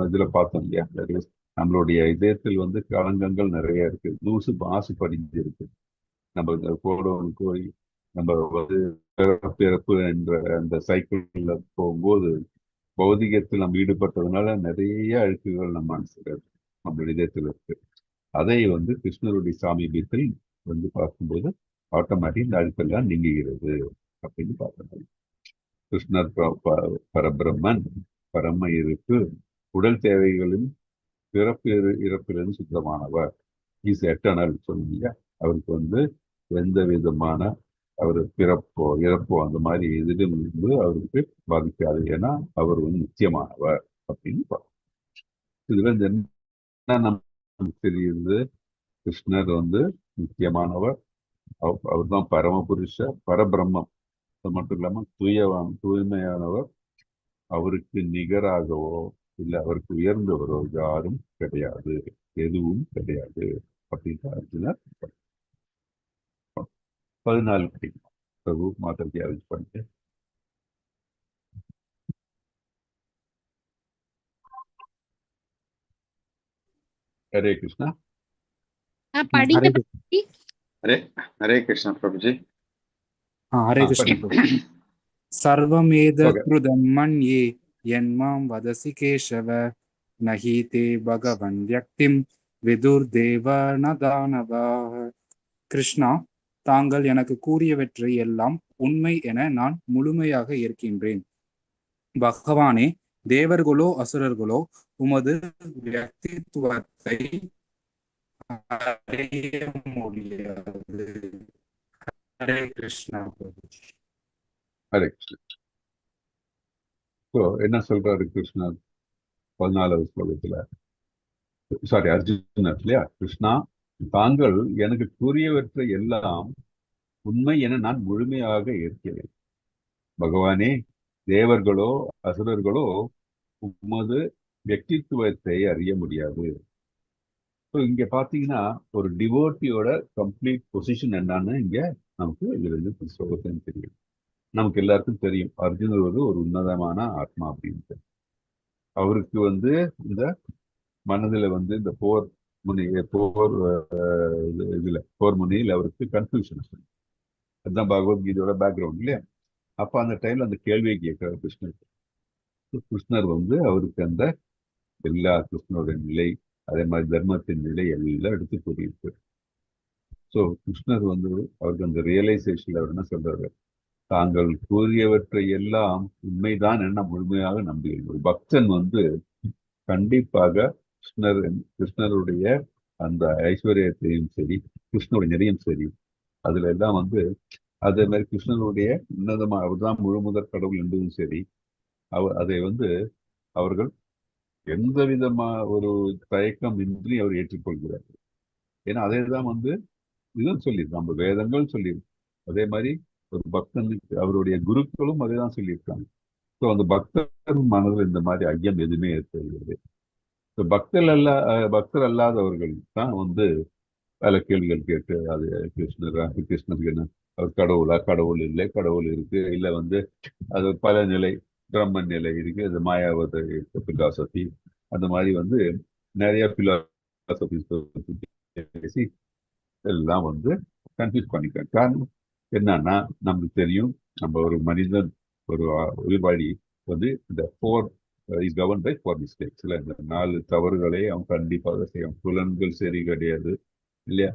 இதுல பார்த்தோம் இல்லையா, நம்மளுடைய இதயத்தில் வந்து களங்கங்கள் நிறைய இருக்கு, தூசு மாசு படிஞ்சு இருக்கு. நம்ம கோடோன் கோய் நம்ம வந்து பிறப்பு என்ற அந்த சைக்கிள்ல போகும்போது பௌதிகத்தில் நம்ம ஈடுபட்டதுனால நிறைய அழுக்குகள் நம்ம இதயத்தில் இருக்கு. அதை வந்து கிருஷ்ணருடைய சாமீபியத்தில் வந்து பார்க்கும்போது ஆட்டோமேட்டிக் இந்த அழுக்கெல்லாம் நீங்குகிறது அப்படின்னு பார்க்கணும். கிருஷ்ணர் பரபிரம்மன், பரம இருப்பு, உடல் தேவைகளின் பிறப்பு இறப்பிலிருந்து சுத்தமானவர். இஸ் எட்டர்னல் சொல்லுங்க. அவருக்கு வந்து எந்த விதமான அவர் பிறப்போ இறப்போ அந்த மாதிரி எதிலும் இருந்து அவருக்கு பாதிக்காது. ஏன்னா அவர் வந்து நிச்சயமானவர் அப்படின்னு பார்க்கணும். இதுல என்ன நமக்கு தெரியுது, கிருஷ்ணர் வந்து நிச்சயமானவர், அவர் தான் பரமபுருஷ பரபிரம்மம். அது மட்டும் இல்லாம தூய்மையானவர், அவருக்கு நிகராகவோ இல்லை அவருக்கு உயர்ந்தவரோ யாரும் கிடையாது, எதுவும் கிடையாது அப்படின்னு அர்ஜுனர் 14 படிக்கும். பிரபு மாதவி அரேஞ்ச் பண்ணிட்டு. ஹரே கிருஷ்ணா. ஹரே கிருஷ்ணா பிரபுஜி. ஹரே கிருஷ்ணா பிரபு. சர்வமேதத்ருதம் மன்யே யன்மாம் வதசி கேசவ நஹி தே பகவன் வ்யக்திம் விதுர்தேவ ந தானவாः. கிருஷ்ணா, தாங்கள் எனக்கு கூறியவற்றை எல்லாம் உண்மை என நான் முழுமையாக ஏற்கின்றேன். பகவானே, தேவர்களோ அசுரர்களோ உமது வியக்தித்துவத்தை அடைய முடியாது. ஹரே கிருஷ்ணா பிரபுஜி. ஹரே கிருஷ்ணா. ஸோ என்ன சொல்றாரு கிருஷ்ணர் 14வது ஸ்லோகத்துல, சாரி அர்ஜுனர் இல்லையா, கிருஷ்ணா தாங்கள் எனக்கு கூறியவற்றை எல்லாம் உண்மை என நான் முழுமையாக ஏற்கிறேன். பகவானே, தேவர்களோ அசுரர்களோ உமது வியக்தித்துவத்தை அறிய முடியாது. ஸோ இங்க பாத்தீங்கன்னா ஒரு டிவோட்டியோட கம்ப்ளீட் பொசிஷன் என்னன்னு இங்க நமக்கு இதுல இருந்து ஸ்லோகத்திலும் தெரியும். நமக்கு எல்லாருக்கும் தெரியும் அர்ஜுனர் ஒரு உன்னதமான ஆத்மா அப்படின்ட்டு. அவருக்கு வந்து இந்த மனதுல வந்து இந்த போர் முனையில் அவருக்கு கன்ஃபியூஷன். அதுதான் பகவத்கீதையோட பேக்ரவுண்ட் இல்லையா. அப்ப அந்த டைம்ல அந்த கேள்வியை கேட்கிறார் கிருஷ்ணர். கிருஷ்ணர் வந்து அவருக்கு அந்த எல்லா கிருஷ்ணரோட நிலை, அதே மாதிரி தர்மத்தின் நிலை எல்லாம் எடுத்து கூறியிருக்கு. ஸோ கிருஷ்ணர் வந்து அவருக்கு அந்த ரியலைசேஷன்ல அவர் என்ன சொல்றாரு, தாங்கள் கூறியவற்றை எல்லாம் உண்மைதான் என்ன முழுமையாக நம்புகிறேன். ஒரு பக்தன் வந்து கண்டிப்பாக கிருஷ்ணருடைய அந்த ஐஸ்வர்யத்தையும் சரி, கிருஷ்ணருடைய நிறையும் சரி, அதுல எல்லாம் வந்து அதே மாதிரி கிருஷ்ணனுடைய உன்னதமா அவர் தான் முழு முதற் கடவுள் என்பதும் சரி, அதை வந்து அவர்கள் எந்த விதமா ஒரு தயக்கம் இன்றி அவர் ஏற்றுக்கொள்கிறார்கள். ஏன்னா அதே தான் வந்து இதுவும் சொல்லியிருக்கு, நம்ம வேதங்கள் சொல்லியிருக்கு. அதே மாதிரி ஒரு பக்தனுக்கு அவருடைய குருக்களும் அதே தான் சொல்லியிருக்காங்க. ஸோ அந்த பக்தர் மனதில் இந்த மாதிரி ஐயம் எதுவுமே ஏற்படுகிறது. பக்தர் அல்லாதவர்கள் தான் வந்து பல கேள்விகள் கேட்டு அது கிருஷ்ணருக்கு என்ன அவர் கடவுளா, கடவுள் இல்லை, கடவுள் இருக்கு, இல்ல வந்து அது பல நிலை, பிரம்மன் நிலை இருக்கு, அது மாயாவத பிலாசபி, அந்த மாதிரி வந்து நிறைய பிலாசபி பேசி எல்லாம் வந்து கன்ஃபியூஸ் பண்ணிக்கிறேன். காரணம் என்னன்னா நமக்கு தெரியும், நம்ம ஒரு மனிதன் ஒரு உயிர்வாழி வந்து இந்த 4 இஸ் கவர்ன் பை 4 மிஸ்டேக்ஸ். இல்லை, இந்த 4 தவறுகளை அவன் கண்டிப்பாக செய்யும். புலன்கள் சரி கிடையாது இல்லையா.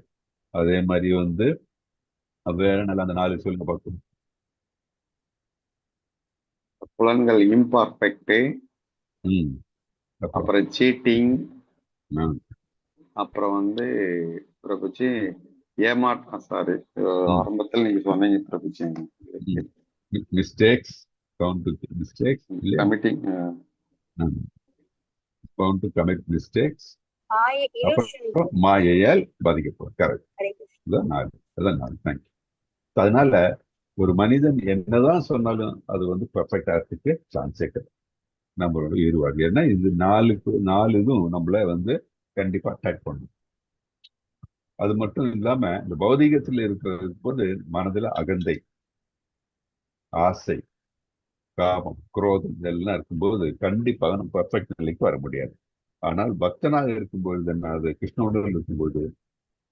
அதே மாதிரி வந்து வேற நல்ல அந்த 4 சொல்லுங்க பார்க்கணும். புலன்கள் இம்பர்ஃபெக்ட், அப்புறம் சீட்டிங், அப்புறம் வந்து பிரபுஜி ஏமாற்றம். சாரி, ஆரம்பத்தில் நீங்க சொன்னீங்க Prabhuji, mistakes, count mistakes, committing, bound to commit mistakes, அப்புறம் மாயையால் பாதிக்கப்படும். கரெக்ட். அதான் 4. அதான் 4. தேங்க்யூ. அதனால ஒரு மனிதன் என்னதான் சொன்னாலும் அது வந்து பெர்ஃபெக்ட் ஆகிறதுக்கு சான்ஸே கிடையாது நம்மளோட ஈடுபாடு. ஏன்னா இது 4 இதுவும் நம்மள வந்து கண்டிப்பா அட்டாக் பண்ணும். அது மட்டும் இல்லாம இந்த பௌதிகத்துல இருக்கிற போது மனதுல அகந்தை, ஆசை, காமம், குரோதம் இதெல்லாம் இருக்கும்போது கண்டிப்பாக நம்ம பர்ஃபெக்ட் நிலைக்கு வர முடியாது. ஆனால் பக்தனாக இருக்கும்பொழுது என்ன, அது கிருஷ்ணனுடன் இருக்கும்போது,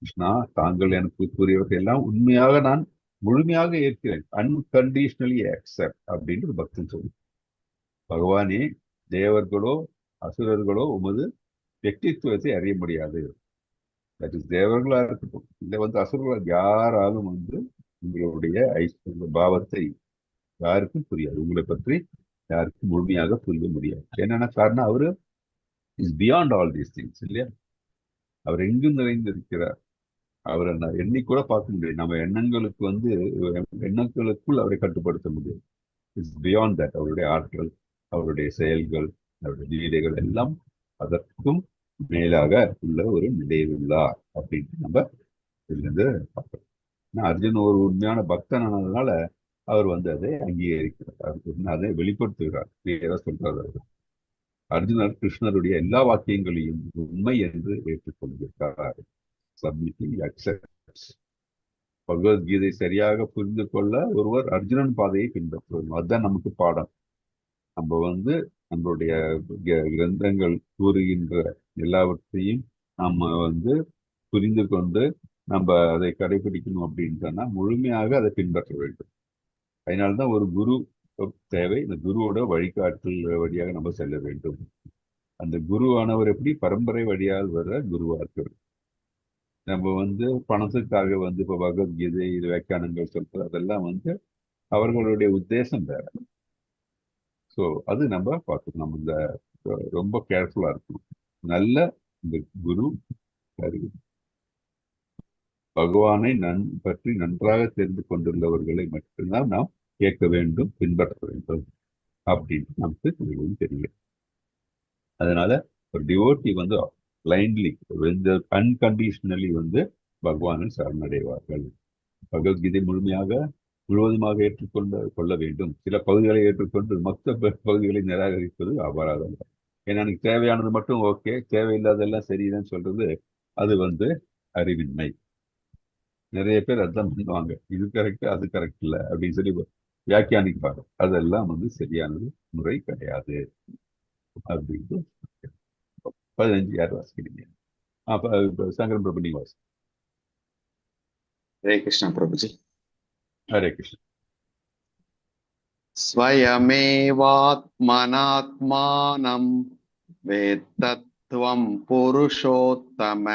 கிருஷ்ணா தாங்கள் எனக்கு கூறியவற்றை எல்லாம் உண்மையாக நான் முழுமையாக ஏற்கிறேன், அன்கண்டிஷனலி அக்செப்ட் அப்படின்னு பக்தன் சொல்லு. பகவானே, தேவர்களோ அசுரர்களோ உமது வெற்றித்துவத்தை அறிய முடியாது. தட் இஸ் தேவர்களா இருக்கட்டும், இல்லை வந்து அசுரர்கள், யாராலும் வந்து உங்களுடைய பாவத்தை யாருக்கும் புரியாது, உங்களை பற்றி யாருக்கும் முழுமையாக புரிய முடியாது. என்னன்னா காரணம், அவரு is beyond all these things இல்லையா. அவர் எங்கும் நிறைந்திருக்கிறார். அவரை எண்ணி கூட பார்க்க முடியாது. நம்ம எண்ணங்களுக்கு வந்து எண்ணங்களுக்குள் அவரை கட்டுப்படுத்த முடியும். It's beyond that. அவருடைய ஆற்றல், அவருடைய செயல்கள், அவருடைய லீலைகள் எல்லாம் அதற்கும் மேலாக உள்ள ஒரு நிலையுள்ளார் அப்படின்னு நம்ம இதுலேருந்து பார்க்கிறோம். அர்ஜுன் ஒரு உண்மையான பக்தனானதுனால அவர் வந்து அதை அங்கீகரிக்கிறார், அதை வெளிப்படுத்துகிறார், கிளியரா சொல்றாரு. அர்ஜுனர் கிருஷ்ணருடைய எல்லா வாக்கியங்களையும் உண்மை என்று ஏற்றுக்கொள்கிறார். Submitting accepts. பகவத்கீதை சரியாக புரிந்து கொள்ள ஒருவர் அர்ஜுனன் பாதையை பின்பற்றுவோம். அதுதான் நமக்கு பாடம். நம்ம வந்து நம்மளுடைய கிரந்தங்கள் கூறுகின்ற எல்லாவற்றையும் நம்ம வந்து புரிந்து கொண்டு நம்ம அதை கடைபிடிக்கணும் அப்படின்னு சொன்னா முழுமையாக அதை பின்பற்ற வேண்டும். அதனால்தான் ஒரு குரு தேவை. இந்த குருவோட வழிகாட்டல் வழியாக நம்ம செல்ல வேண்டும். அந்த குருவானவர் எப்படி பரம்பரை வழியாக வர குருவா இருக்கிறது. நம்ம வந்து பணத்துக்காக வந்து இப்போ பகவத்கீதை இது வியாக்கியானங்கள் சொல்றது அதெல்லாம் வந்து அவர்களுடைய உத்தேசம் வேற. ஸோ அது நம்ம பார்க்கணும். நம்ம இந்த ரொம்ப கேர்ஃபுல்லா இருக்கணும். நல்ல இந்த குரு பகவானை பற்றி நன்றாக தெரிந்து கொண்டுள்ளவர்களை மட்டும்தான் நாம் கேட்க வேண்டும், பின்பற்ற வேண்டும் அப்படின்னு நமக்கு தெரியும். அதனால ஒரு டிவோட்டி வந்து பிளைண்ட்லி அன்கண்டிஷனலி வந்து பகவானை சரணடைவார்கள். பகவத்கீதை முழுவதுமாக கொள்ள வேண்டும். சில பகுதிகளை ஏற்றுக்கொண்டு மற்ற பகுதிகளை நிராகரிப்பது அபராதம். ஏன்னா எனக்கு தேவையானது மட்டும் ஓகே, தேவையில்லாதெல்லாம் சரிதான் சொல்றது அது வந்து அறிவின்மை. நிறைய பேர் அதான் பண்ணுவாங்க, இது கரெக்ட் அது கரெக்ட் இல்லை அப்படின்னு சொல்லி வியாக்கியானிப்பாங்க. அதெல்லாம் வந்து சரியானது முறை கிடையாது அப்படின்னு 15 யார் வாசிக்கிறீங்க? சங்கரன் பிரபு நீ வாசி. ஹரே கிருஷ்ணா பிரபுஜி. ஹரே கிருஷ்ணா. ஸ்வயமேவாத்மனாத்மானம் வேத்தத்வம் புருஷோத்தம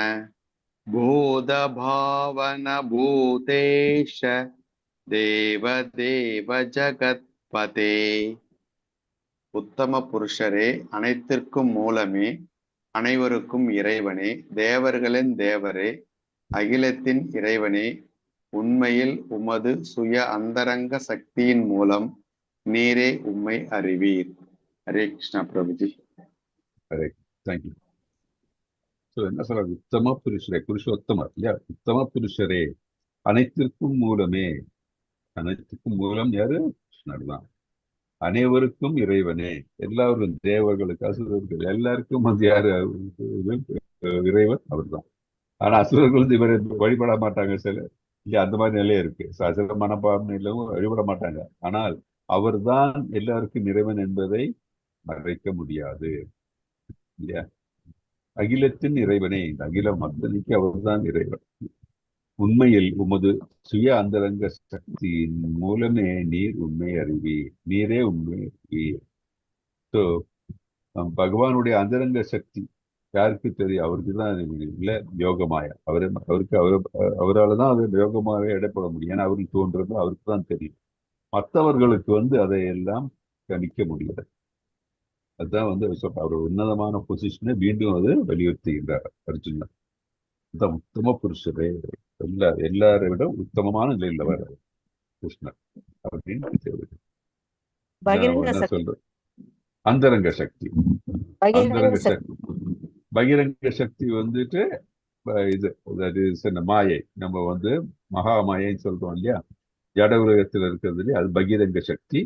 பூதபாவன பூதேஷ தேவதேவ ஜகத்பதே. உத்தம புருஷரே, அனைத்திற்கும் மூலமே, அனைவருக்கும் இறைவனே, தேவர்களின் தேவரே, அகிலத்தின் இறைவனே, உண்மையில் உமது சுய அந்தரங்க சக்தியின் மூலம் நீரே உம்மை அறிவீர். ஹரே கிருஷ்ணா பிரபுஜி. ஹரே தேங்க்யூ. ஸோ என்ன சொல்றாரு? உத்தம புருஷரே, புருஷோத்தமர் இல்லையா? உத்தம புருஷரே, அனைத்திற்கும் மூலமே. அனைத்துக்கும் மூலம் யாரு? கிருஷ்ணர் தான். அனைவருக்கும் இறைவனே, எல்லாரும் தேவர்களுக்கு அசுரர்கள் எல்லாருக்கும் வந்து யாரு இறைவன்? அவர் தான். ஆனா அசுரர்கள் வந்து இவரை வழிபட மாட்டாங்க. சில இல்லையா அந்த மாதிரி நிலையம் இருக்கு. அசுர மனப்பான்மையிலும் வழிபட மாட்டாங்க. ஆனால் அவர் தான் எல்லாருக்கும் இறைவன் என்பதை மறைக்க முடியாது இல்லையா? அகிலத்தின் இறைவனே, இந்த அகிலம் அத்தனைக்கு அவர்தான் இறைவன். உண்மையில் உமது சுய அந்தரங்க சக்தியின் மூலமே நீர் உண்மை அறிவீர். நீரே உண்மை அறிவீர். ஸோ பகவானுடைய அந்தரங்க சக்தி யாருக்கு தெரியும்? அவருக்கு தான் இல்ல யோகமாயா. அவரால் தான் அது யோகமாக இடப்பட முடியும். ஏன்னா அவருக்கு தோன்றது அவருக்கு தான் தெரியும். மற்றவர்களுக்கு வந்து அதையெல்லாம் கணிக்க முடியாது. அதுதான் வந்து அவர் உன்னதமான பொசிஷனை மீண்டும் அது வலியுறுத்துகின்றார் அர்ஜுனன். அதுதான் உத்தம புருஷரே, எல்லாரை விட உத்தமமான நிலையில் வர கிருஷ்ணர் அப்படின்னு சொல்றது. அந்தரங்க சக்தி. அந்தரங்க சக்தி பகிரங்க சக்தி வந்துட்டு இது that is என்ன மாயை. நம்ம வந்து மகா மாயைன்னு சொல்றோம் இல்லையா, ஜட உலகத்தில் இருக்கிறது இல்லையா, அது பகிரங்க சக்தி.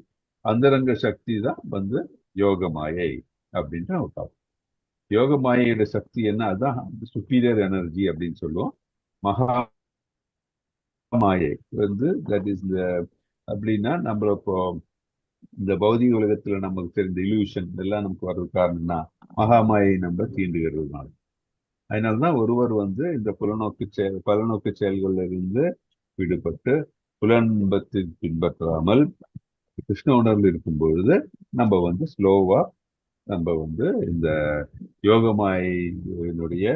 அந்தரங்க சக்தி தான் வந்து யோக மாயை அப்படின்ட்டு நம்ம பார்ப்போம். யோக மாயையோட சக்தி என்ன, அதுதான் சுப்பீரியர் எனர்ஜி அப்படின்னு சொல்லுவோம். மகா மாயை வந்து தட் இஸ் அப்படின்னா நம்மள இப்போ இந்த பௌதிக உலகத்துல நமக்கு தெரிந்த இல்யூஷன் எல்லாம் நமக்கு வர்றது காரணம்னா மகாமாயை நம்ம தீண்டுகிறதுனால. அதனாலதான் ஒருவர் வந்து இந்த பலநோக்கு செயல்கள்ல இருந்து விடுபட்டு புலன்பத்தை பின்பற்றாமல் கிருஷ்ண உணர்வில் இருக்கும் பொழுது நம்ம வந்து ஸ்லோவா நம்ம வந்து இந்த யோகமாயினுடைய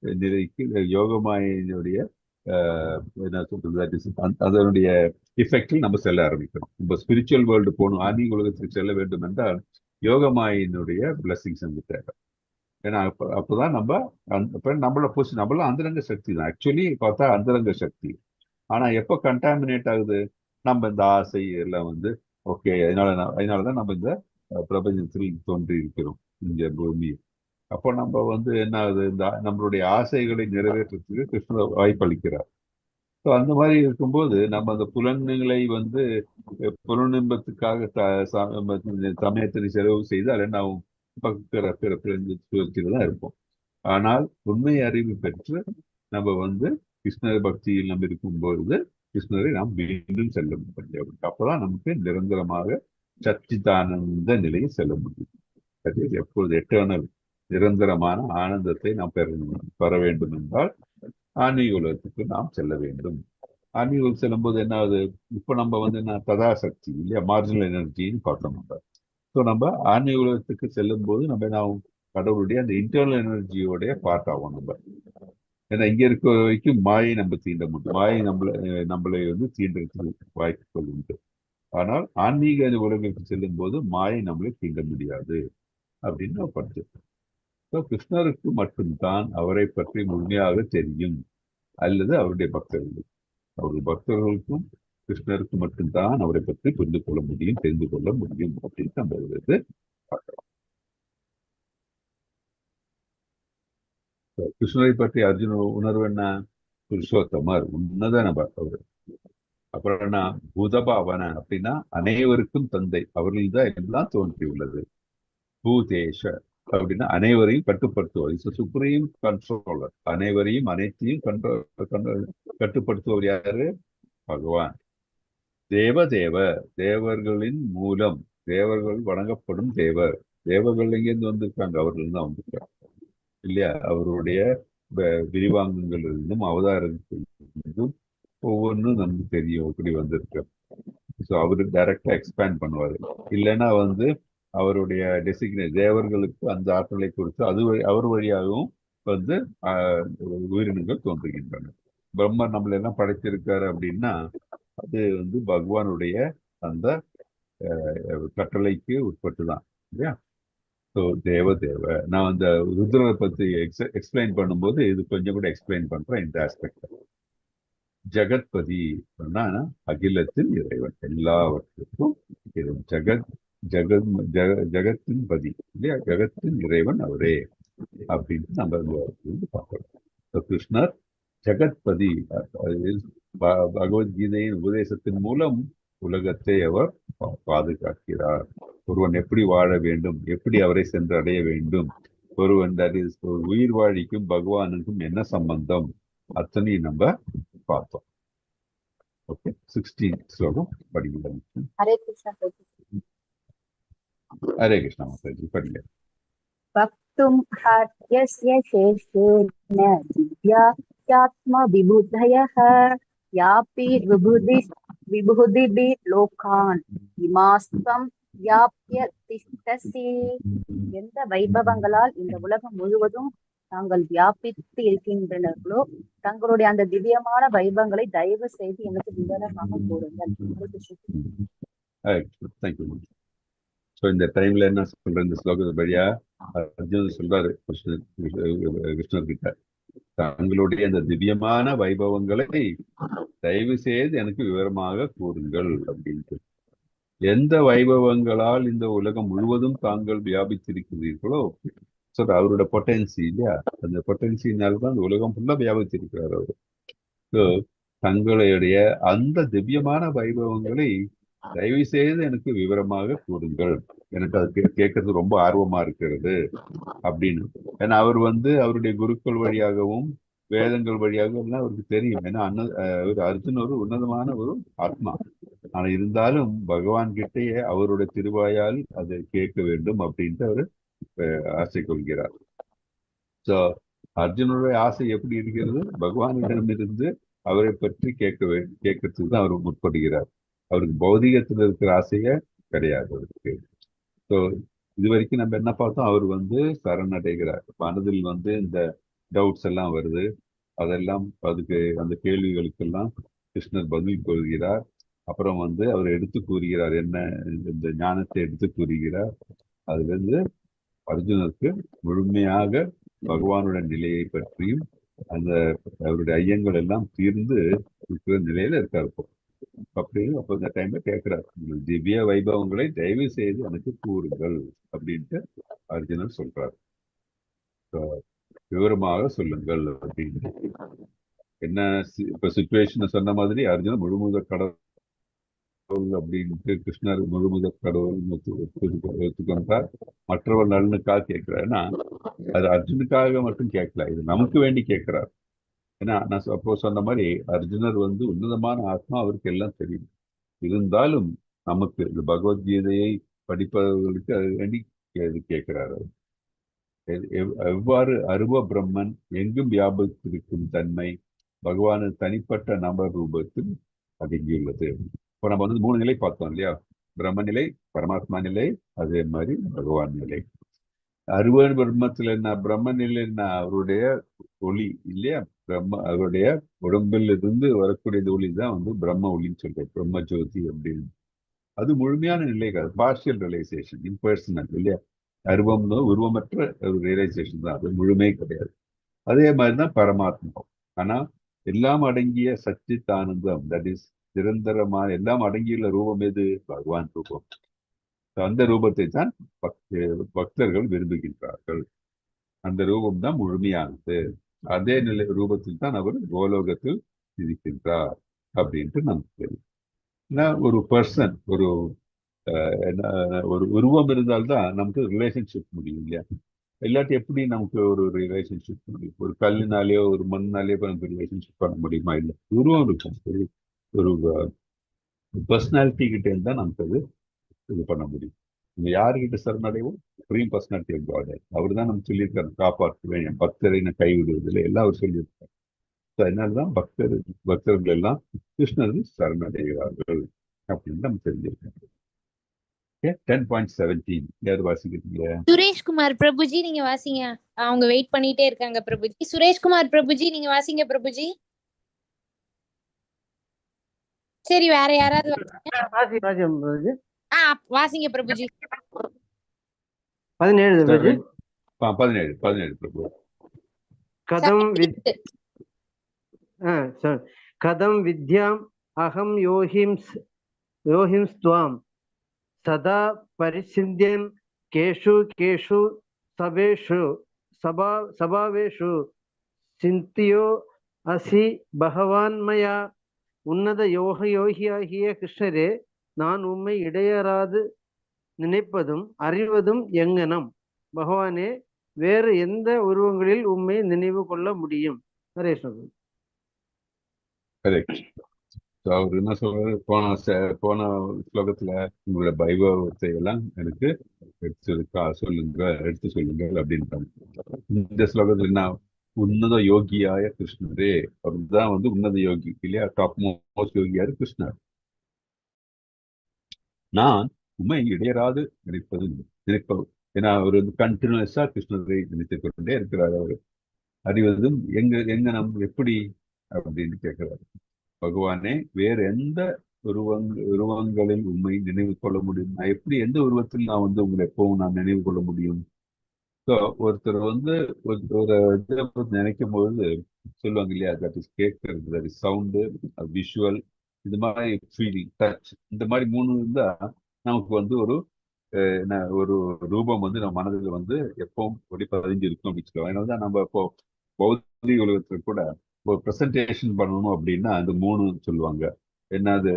நிலைக்கு, யோகமாயினுடைய என்ன சொல்றது, அதனுடைய எஃபெக்டில் நம்ம செல்ல ஆரம்பிக்கணும். நம்ம ஸ்பிரிச்சுவல் வேர்ல்டு போகணும், ஆன்மீக உலகத்துக்கு செல்ல வேண்டும் என்றால் யோகமாயினுடைய பிளஸிங்ஸ் வந்து தேவை. ஏன்னா அப்பதான் நம்மள அந்தரங்க சக்தி தான் ஆக்சுவலி பார்த்தா அந்தரங்க சக்தி. ஆனா எப்போ கண்டாமினேட் ஆகுது, நம்ம இந்த ஆசை எல்லாம் வந்து ஓகே, அதனாலதான் நம்ம இந்த பிரபஞ்சத்தில் தோன்றி இருக்கிறோம் இங்க பூமி. அப்போ நம்ம வந்து என்ன ஆகுது, இந்த நம்மளுடைய ஆசைகளை நிறைவேற்றுறதுக்கு கிருஷ்ணர் வாய்ப்பளிக்கிறார். ஸோ அந்த மாதிரி இருக்கும்போது நம்ம அந்த புலன்களை வந்து புலனின்பத்துக்காக சமயத்தினை செலவு செய்தால் என்ன ஆகும், பிறப்பில் தான் இருப்போம். ஆனால் உண்மை அறிவு பெற்று நம்ம வந்து கிருஷ்ண பக்தியில் நம்ம இருக்கும்பொழுது கிருஷ்ணரை நாம் மீண்டும் செல்ல முடியும். அப்பதான் நமக்கு நிரந்தரமாக சச்சிதானந்த நிலையை செல்ல முடியும். அது எப்பொழுது எட்டர்னல் நிரந்தரமான ஆனந்தத்தை நாம் பெற வேண்டும் என்றால் ஆன்மீக உலகத்துக்கு நாம் செல்ல வேண்டும். ஆன்மீக உலகம் செல்லும் போது என்ன ஆகுது, இப்ப நம்ம வந்து என்ன ததாசக்தி இல்லையா, மார்ஜினல் எனர்ஜின்னு பார்த்தோம் நம்ம. ஸோ நம்ம ஆன்மீக உலகத்துக்கு செல்லும் போது நம்ம என்ன ஆகும், கடவுளுடைய அந்த இன்டர்னல் எனர்ஜியோடைய பார்ட் ஆகும் நம்ம. ஏன்னா இங்க இருக்க வரைக்கும் மாயை நம்ம தீண்ட முடியும், மாயை நம்மளை வந்து தீண்டுறதுக்கு வாய்ப்புகள் உண்டு. ஆனால் ஆன்மீக உலகத்துக்கு செல்லும் போது மாயை நம்மளை தீண்ட முடியாது அப்படின்னு படிச்சு. ஸோ கிருஷ்ணருக்கு மட்டும்தான் அவரை பற்றி முழுமையாக தெரியும், அல்லது அவருடைய பக்தர்களுக்கும் கிருஷ்ணருக்கு மட்டும்தான் அவரை பற்றி புரிந்து கொள்ள முடியும், தெரிந்து கொள்ள முடியும் அப்படின்னு நம்ம பார்க்கலாம். கிருஷ்ணரை பற்றி அர்ஜுன உணர்வு என்ன, புருஷோத்தமர், உன்னத நபர் அவர். அப்புறம் என்ன, பூதபாவன அப்படின்னா அனைவருக்கும் தந்தை, அவர்கள் தான் எல்லாம் தோன்றியுள்ளது. பூதேஷ அப்படின்னா அனைவரையும் கட்டுப்படுத்துவர், சுப்ரீம் கண்ட்ரோலர், அனைவரையும் அனைத்தையும் கட்டுப்படுத்துவர் யாரு, பகவான். தேவர்களின் மூலம், தேவர்கள் வணங்கப்படும் தேவர்கள் எங்கேருந்து வந்திருக்காங்க, அவர்கள் தான் வந்திருக்காங்க இல்லையா. அவருடைய விரிவாங்கங்கள் இருந்தும் அவதாரத்திலிருந்தும் ஒவ்வொன்றும் நமக்கு தெரியும் எப்படி வந்திருக்கு. ஸோ அவரு டைரக்டா எக்ஸ்பேண்ட் பண்ணுவாரு. இல்லைன்னா வந்து அவருடைய டெசிக்னேட் தேவர்களுக்கு அந்த ஆற்றலை கொடுத்து அவர் வழியாகவும் வந்து உயிரினங்கள் தோன்றுகின்றன. பிரம்மர் நம்மள என்ன படைத்திருக்காரு அப்படின்னா அது வந்து பகவானுடைய அந்த கட்டளைக்கு உட்பட்டு தான் இல்லையா. ஸோ தேவ நான் அந்த ருத்ரரை பத்தி எக்ஸ்பிளைன் பண்ணும்போது இது கொஞ்சம் கூட எக்ஸ்பிளைன் பண்றேன் இந்த ஆஸ்பெக்ட். ஜெகத்பதி அகிலத்தின் இறைவன், எல்லாவற்றுக்கும் ஜெகத்தின் பதி இல்லையா, ஜெகத்தின் இறைவன் அவரே அப்படின்னு நம்ம பார்க்கிறோம். கிருஷ்ணர் ஜெகத்பதி, பகவத்கீதையின் உபதேசத்தின் மூலம் உலகத்தை அவர் பாதுகாக்கிறார். ஒருவன் எப்படி வாழ வேண்டும், எப்படி அவரை சென்று அடைய வேண்டும், ஒருவன் உயிர் வாழிக்கும் பகவானுக்கும் என்ன சம்பந்தம், அத்தனையும் நம்ம பார்த்தோம். ஓகே, 16 ஸ்லோகம் படிக்கலாம். ஹரே கிருஷ்ணா. ஹரே கிருஷ்ணா மாதாஜி, படிங்க. பக்தும் ஹர்யஸ்ய சேஷேன திவ்யாத்ம விபுதயஹ யாபி விபுதிபி லோகான் இமாஸ்தம் யாப்ய திஷ்டசி. எந்த வைபவங்களால் இந்த உலகம் முழுவதும் தாங்கள் வியாபித்து இருக்கின்றனர்களோ தங்களுடைய அந்த திவ்யமான வைபவங்களை தயவு செய்து எனக்கு விவரமாக கூறுங்கள். இந்த டைம்ல என்ன சொல்ற, இந்த ஸ்லோகத்தை படியா அர்ஜுன் சொல்றாரு கிருஷ்ணர் கிட்ட, தங்களுடைய அந்த திவ்யமான வைபவங்களை தயவு செய்து எனக்கு விவரமாக கூறுங்கள் அப்படின்ட்டு. எந்த வைபவங்களால் இந்த உலகம் முழுவதும் தாங்கள் வியாபித்திருக்கிறீர்களோ, சொல்ற அவரோட பொட்டன்சி இல்லையா, அந்த பொட்டன்சினால தான் அந்த உலகம் ஃபுல்லா வியாபித்திருக்கிறார் அவர். ஸோ தங்களுடைய அந்த திவ்யமான வைபவங்களை தயவு செய்து எனக்கு விவரமாக கூறுங்கள், எனக்கு அது கேட்கறது ரொம்ப ஆர்வமா இருக்கிறது அப்படின்னு. ஏன்னா அவர் அவருடைய குருக்கள் வழியாகவும் வேதங்கள் வழியாகவும் எல்லாம் அவருக்கு தெரியும். ஏன்னா ஒரு அர்ஜுன் ஒரு உன்னதமான ஒரு ஆத்மா. ஆனா இருந்தாலும் பகவான் கிட்டேயே அவருடைய திருவாயால் அதை கேட்க வேண்டும் அப்படின்ட்டு அவர் ஆசை கொள்கிறார். ஸோ அர்ஜுனுடைய ஆசை எப்படி இருக்கிறது, பகவானிடமிருந்து அவரை பற்றி கேட்கறதுக்கு தான் அவர் முற்படுகிறார். அவருக்கு பௌதிகத்தில் இருக்கிற ஆசையே கிடையாது அவருக்கு. ஸோ இது வரைக்கும் நம்ம என்ன பார்த்தோம், அவர் சரணடைகிறார். மனதில் இந்த டவுட்ஸ் எல்லாம் வருது, அதெல்லாம் அதுக்கு அந்த கேள்விகளுக்கெல்லாம் கிருஷ்ணர் பதில் கூறுகிறார். அப்புறம் அவர் எடுத்து கூறுகிறார், என்ன இந்த ஞானத்தை எடுத்து கூறுகிறார். அதுல இருந்து அர்ஜுனருக்கு முழுமையாக பகவானுடைய நிலையை பற்றியும் அந்த அவருடைய ஐயங்கள் எல்லாம் தீர்ந்து இருக்கிற நிலையில இருக்காரு. அப்படின்னு அப்போ இந்த டைம்ல கேட்கிறார், திவ்ய வைபவங்களை தயவு செய்து எனக்கு கூறுங்கள் அப்படின்ட்டு அர்ஜுனன் சொல்றார். விவரமாக சொல்லுங்கள் அப்படின்னு. என்ன இப்ப சுச்சுவேஷன் சொன்ன மாதிரி அர்ஜுனன் முழுமுத கடவுள் அப்படின்ட்டு கிருஷ்ணர் முழுமுத கடவுள் ஒத்துக்கொண்டார். மற்றவர் நலனுக்காக கேட்கிறாருன்னா அது அர்ஜுனுக்காக மட்டும் கேட்கல, இது நமக்கு வேண்டி கேட்கிறார். ஏன்னா நான் அப்போ சொன்ன மாதிரி அர்ஜுனர் உன்னதமான ஆத்மா, அவருக்கு எல்லாம் தெரியும். இருந்தாலும் நமக்கு இந்த பகவத்கீதையை படிப்பவர்களுக்கு அது வேண்டி கேட்கிறார். எவ்வாறு அருவ பிரம்மன் எங்கும் வியாபித்திருக்கும் தன்மை பகவானின் தனிப்பட்ட நபர் ரூபத்தில் அடங்கியுள்ளது. இப்போ நம்ம 3 நிலை பார்த்தோம் இல்லையா, பிரம்ம நிலை, பரமாத்மா நிலை, அதே மாதிரி பகவான் நிலை. அருவ பிரம்மத்துல என்ன, பிரம்ம நிலை என்ன, அவருடைய ஒளி இல்லையா, அவருடைய உடம்பில் இருந்து வரக்கூடிய ஒளி தான் பிரம்ம ஒளின்னு சொல்றோம், பிரம்ம ஜோதி அப்படின்னு. அது முழுமையான நிலை காது, பார்ஷியல் ரியலைசேஷன், இம்பர்சனல் இல்லையா. அருவம்னு உருவமற்ற ஒரு ரியலைசேஷன் தான், அது முழுமை கிடையாது. அதே மாதிரிதான் பரமாத்மா. ஆனா எல்லாம் அடங்கிய சச்சித் ஆனந்தம், தட் இஸ் நிரந்தரமான எல்லாம் அடங்கியுள்ள ரூபம் எது, பகவான் ரூபம். அந்த ரூபத்தை தான் பக்தர்கள் விரும்புகின்றார்கள். அந்த ரூபம் தான் முழுமையானது. அதே நிலை ரூபத்தில் தான் அவர் கோலோகத்தில் இருக்கின்றார் அப்படின்ட்டு நமக்கு தெரியும். ஒரு பர்சன், ஒரு உருவம் இருந்தால்தான் நமக்கு ரிலேஷன்ஷிப் முடியும் இல்லையா. இல்லாட்டி எப்படி நமக்கு ஒரு ரிலேஷன்ஷிப் முடியும்? ஒரு கல்லினாலேயோ ஒரு மண்ணாலேயோ நமக்கு ரிலேஷன்ஷிப் பண்ண முடியுமா? இல்லை, உருவம் இருக்கும். ஒரு பர்சனாலிட்டி கிட்ட இருந்தா நமக்கு அது இது பண்ண முடியும். நம்ம யாருக்கிட்ட சரணடைவோம்? Supreme personality of God. அவர் தான் நம்ம சொல்லியிருக்காரு, காப்பாற்றுவேன் என் பக்தரை நான் கைவிடுவதில்லை, எல்லாம் அவர் சொல்லியிருக்காரு. அதனாலதான் பக்தர்கள் எல்லாம் கிருஷ்ணருக்கு சரணடைகிறார்கள் அப்படின்னு நம்ம தெரிஞ்சிருக்கோம். 10.17 யார் வாசிக்கிறீங்க? சுரேஷ்குமார் பிரபுஜி நீங்க வாசிங்க. அவங்க வெயிட் பண்ணிட்டே இருக்காங்க பிரபுஜி. சுரேஷ்குமார் பிரபுஜி நீங்க வாசிங்க பிரபுஜி. சரி, வேற யாராவது வாசிங்க பிரபுஜி. 17 பிரபுஜி. 17 பிரபு. கதம் வித்யாம் அகம் யோஹிம்ஸ் த்வாம் சதா பரிசித்யன் கேஷு கேஷு சபாவேஷு சிந்தியோ அசி பகவான் மயா. உன்னத யோகியாகிய கிருஷ்ணரே, நான் உம்மை இடையறாது நினைப்பதும் அறிவதும் எங்கனம். பகவானே, வேறு எந்த உருவங்களில் உம்மை நினைவு கொள்ள முடியும்? ஹரே கிருஷ்ணன். அவர் என்ன சொல்றாரு, போன ஸ்லோகத்துல உங்களோட வைபவத்தை எல்லாம் எனக்கு எடுத்து சொல்லுங்கள் அப்படின்ட்டாங்க. இந்த ஸ்லோகத்துல என்ன, உன்னத யோகியாய கிருஷ்ணரே, அவர்தான் உன்னத யோகி இல்லையா, டாப் மோஸ்ட் யோகியாரு கிருஷ்ணர். நான் உண்மை இடையராது நினைப்பது. ஏன்னா அவர் கண்டினியூஸா கிருஷ்ணரை நினைத்துக் கொண்டே இருக்கிறார். அவர் அறிவதும் எங்க நம்ம எப்படி அப்படின்னு கேட்கிறாரு. பகவானே, வேறு எந்த உருவங்களில் உண்மை நினைவு கொள்ள முடியும்? நான் எப்படி எந்த உருவத்தில் நான் உங்களை எப்பவும் நான் நினைவு கொள்ள முடியும்? ஸோ ஒருத்தர் ஒரு இதை நினைக்கும் பொழுது சொல்லுவாங்க இல்லையா, தட் இஸ் கேட்கறது, தட் இஸ் சவுண்டு, விஷுவல், இந்த மாதிரி ஃபீலிங், டச், இந்த மாதிரி 3 இருந்தா நமக்கு ஒரு என்ன ஒரு ரூபம் வந்து நம்ம மனதில் வந்து எப்பவும் ஒளி பதிஞ்சு இருக்கும் அப்படின்னு சொல்லுவாங்க. அதனால தான் நம்ம இப்போ பௌதிக உலகத்துல கூட ஒரு ப்ரெசன்டேஷன் பண்ணணும் அப்படின்னா அந்த 3 சொல்லுவாங்க. என்னது?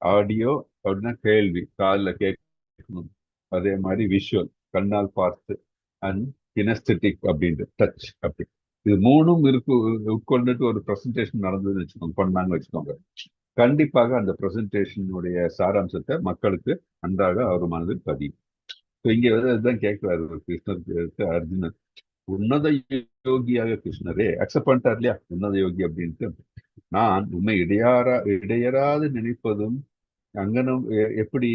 ஆடியோ அப்படின்னா கேள்வி, காதில் கேட்கணும். அதே மாதிரி விஷுவல், கண்ணால் பார்த்து, அண்ட் கினஸ்தெட்டிக் அப்படின்ட்டு டச் அப்படி. இது 3ம் உட்கொண்டுட்டு ஒரு ப்ரெசன்டேஷன் நடந்ததுன்னு வச்சுக்கோங்க, பண்ணாங்கன்னு வச்சுக்கோங்க. கண்டிப்பாக அந்த ப்ரெசன்டேஷனுடைய சாராம்சத்தை மக்களுக்கு நன்றாக அவர் மனதில் பதியும். இங்க வந்து அதுதான் கேட்கிறாரு கிருஷ்ணருக்கு அர்ஜுனன். உன்னத யோகியாக கிருஷ்ணரே அக்செப்ட் பண்ணிட்டார் இல்லையா, உன்னத யோகி அப்படின்ட்டு. நான் உண்மை இடையறாது நினைப்பதும் அங்கனம் எப்படி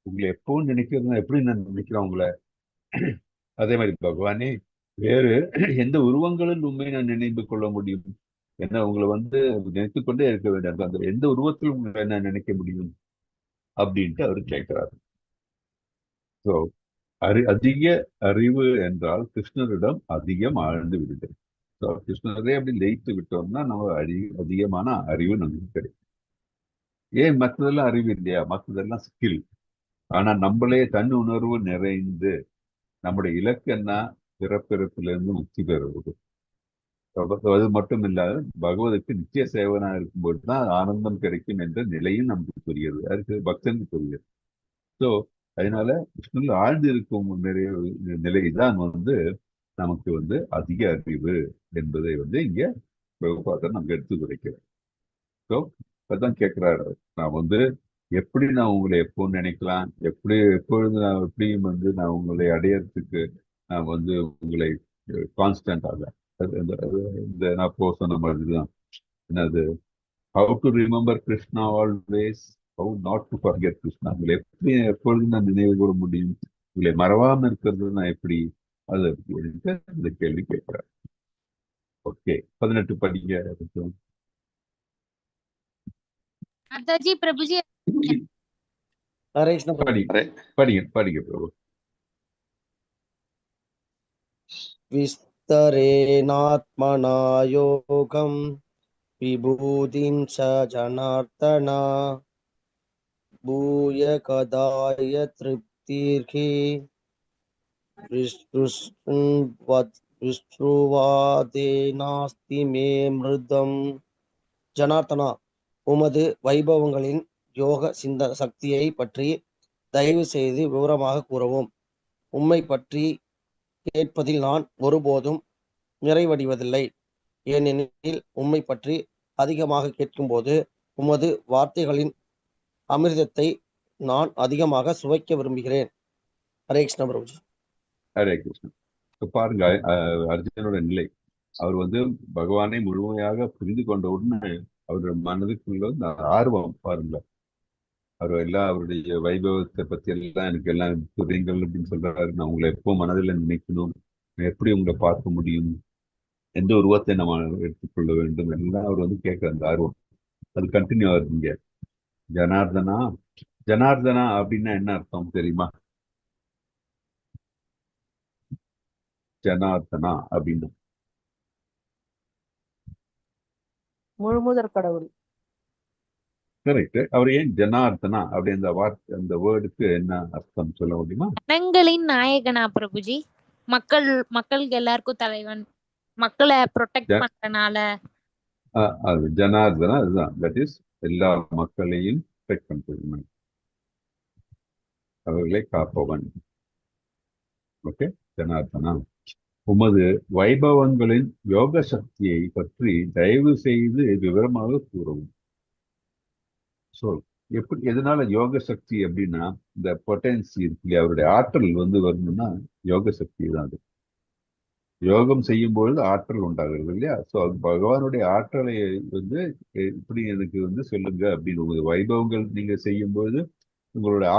உங்களை எப்பவும் நினைக்கிறதுனா எப்படி நான் நினைக்கிறேன் உங்களை. அதே மாதிரி பகவானே, வேறு எந்த உருவங்களில் உண்மை நான் நினைவு கொள்ள முடியும்? என்ன உங்களை வந்து நினைத்துக் கொண்டே இருக்க வேண்டிய அந்த எந்த உருவத்தில் உங்களை என்ன நினைக்க முடியும் அப்படின்ட்டு அவர் கேட்கிறாரு. ஸோ அதிக அறிவு என்றால் கிருஷ்ணரிடம் அதிகம் ஆழ்ந்து விடுதல். ஸோ கிருஷ்ணரே அப்படி லயித்து விட்டோம்னா நம்ம அதிகமான அறிவு நமக்கு கிடைக்கும். ஏன் மற்றதெல்லாம் அறிவு இல்லையா? மற்றதெல்லாம் ஸ்கில். ஆனா நம்மளே தன் உணர்வு நிறைந்து நம்முடைய இலக்கு என்ன? பிறப்பிறப்பிலிருந்து முக்தி பெறுவது. அது மட்டும் இல்லாத பகவதுக்கு நிச்சய சேவனா இருக்கும்போது தான் ஆனந்தம் கிடைக்கும் என்ற நிலையும் நமக்கு புரியுது. அதுக்கு பக்தனுக்கு புரியுது. ஸோ அதனால விஷ்ணுவில் ஆழ்ந்து இருக்கும் நிலைதான் வந்து நமக்கு வந்து அதிக அறிவு என்பதை வந்து இங்க பிரபுபாதர் நமக்கு எடுத்து குறைக்கிறார். ஸோ அதான் கேட்கிறாரு, நான் வந்து எப்படி நான் உங்களை எப்போ நினைக்கலாம், எப்பொழுது நான் எப்படியும் வந்து நான் உங்களை அடையறதுக்கு நான் வந்து உங்களை கான்ஸ்டன்ட் ஆக இந்த நான் இப்போ சொன்ன மாதிரிதான். என்னது? How to remember Krishna always, how not to forget Krishna. உங்களை எப்படி எப்பொழுது நான் நினைவு கூற முடியும், உங்களை மறவாம இருக்கிறது நான் எப்படி, அது அப்படின்ட்டு இந்த கேள்வி கேட்கிறேன். ஓகே, 18 படிங்க. மாதாஜி பிரபுஜி. ஹரே கிருஷ்ண பிரபு. படிங்க ஹரே படிங்க படிங்க பிரபு. विस्तरेणात्मना योगं विभूतिं च जनार्दन भूय कदाय तृप्तिर्हि विश्रुवादे मे மிருதம். ஜனார்த்தனா, உமது வைபவங்களின் யோக சக்தியை பற்றி தயவு செய்து விவரமாக கூறவும். உம்மை பற்றி கேட்பதில் நான் ஒருபோதும் நிறைவடைவதில்லை. ஏனெனில் உம்மை பற்றி அதிகமாக கேட்கும்போது உமது வார்த்தைகளின் அமிர்தத்தை நான் அதிகமாக சுவைக்க விரும்புகிறேன். ஹரே கிருஷ்ண பிரபுஜி. ஹரே கிருஷ்ணன். பாருங்க அர்ஜுனோட நிலை. அவர் வந்து பகவானை முழுமையாக புரிந்து கொண்ட உடனே அவருடைய மனதுக்குள்ள அந்த ஆர்வம் பாருங்க. அவர் எல்லாம் அவருடைய வைபவத்தை பத்தி எல்லாம் எனக்கு எல்லாம் புரியுங்கள் அப்படின்னு சொல்றாரு. நான் உங்களை எப்போ மனதில் நினைக்கணும், எப்படி உங்களை பார்க்க முடியும், எந்த உருவத்தை நம்ம எடுத்துக்கொள்ள வேண்டும் எல்லாம் அவர் வந்து கேட்கிற அந்த ஆர்வம் அது கண்டினியூ ஆகுது. இங்க ஜனார்தனா, ஜனார்தனா அப்படின்னா என்ன அர்த்தம் தெரியுமா? ஜனார்தனா அப்படின்னு முழுமுதற் கடவுள். கரெக்ட். அவர் ஏன் ஜனார்தனா அப்படி அந்த வார்த்தை, அந்த வேர்டுக்கு என்ன அர்த்தம் சொல்ல முடியுமா? ஜனங்களின் நாயகனா பிரபுஜி? மக்களுக்கு எல்லாருக்கும் தலைவன், மக்களை ப்ரொடெக்ட் பண்றனால அது ஜனார்தனா. அதுதான், தட் இஸ் எல்லா மக்களையும் ப்ரொடெக்ட் பண்றது, அவர்களை காப்பவன். ஓகே, ஜனார்தனா. உமது வைபவங்களின் யோக சக்தியை பற்றி தயவு செய்து விவரமாக கூறவும். ஸோ எப்படி எதனால யோக சக்தி அப்படின்னா, இந்த பொட்டன்சி இருக்கு இல்லையா, அவருடைய ஆற்றல் வந்து வரணும்னா யோக சக்தி தான். அது யோகம் செய்யும் பொழுது ஆற்றல் உண்டாகிறது இல்லையா. ஸோ அது பகவானுடைய ஆற்றலை வந்து இப்படி எனக்கு வந்து சொல்லுங்க அப்படின்னு. உங்க வைபவங்கள் நீங்க செய்யும் பொழுது உங்களுடைய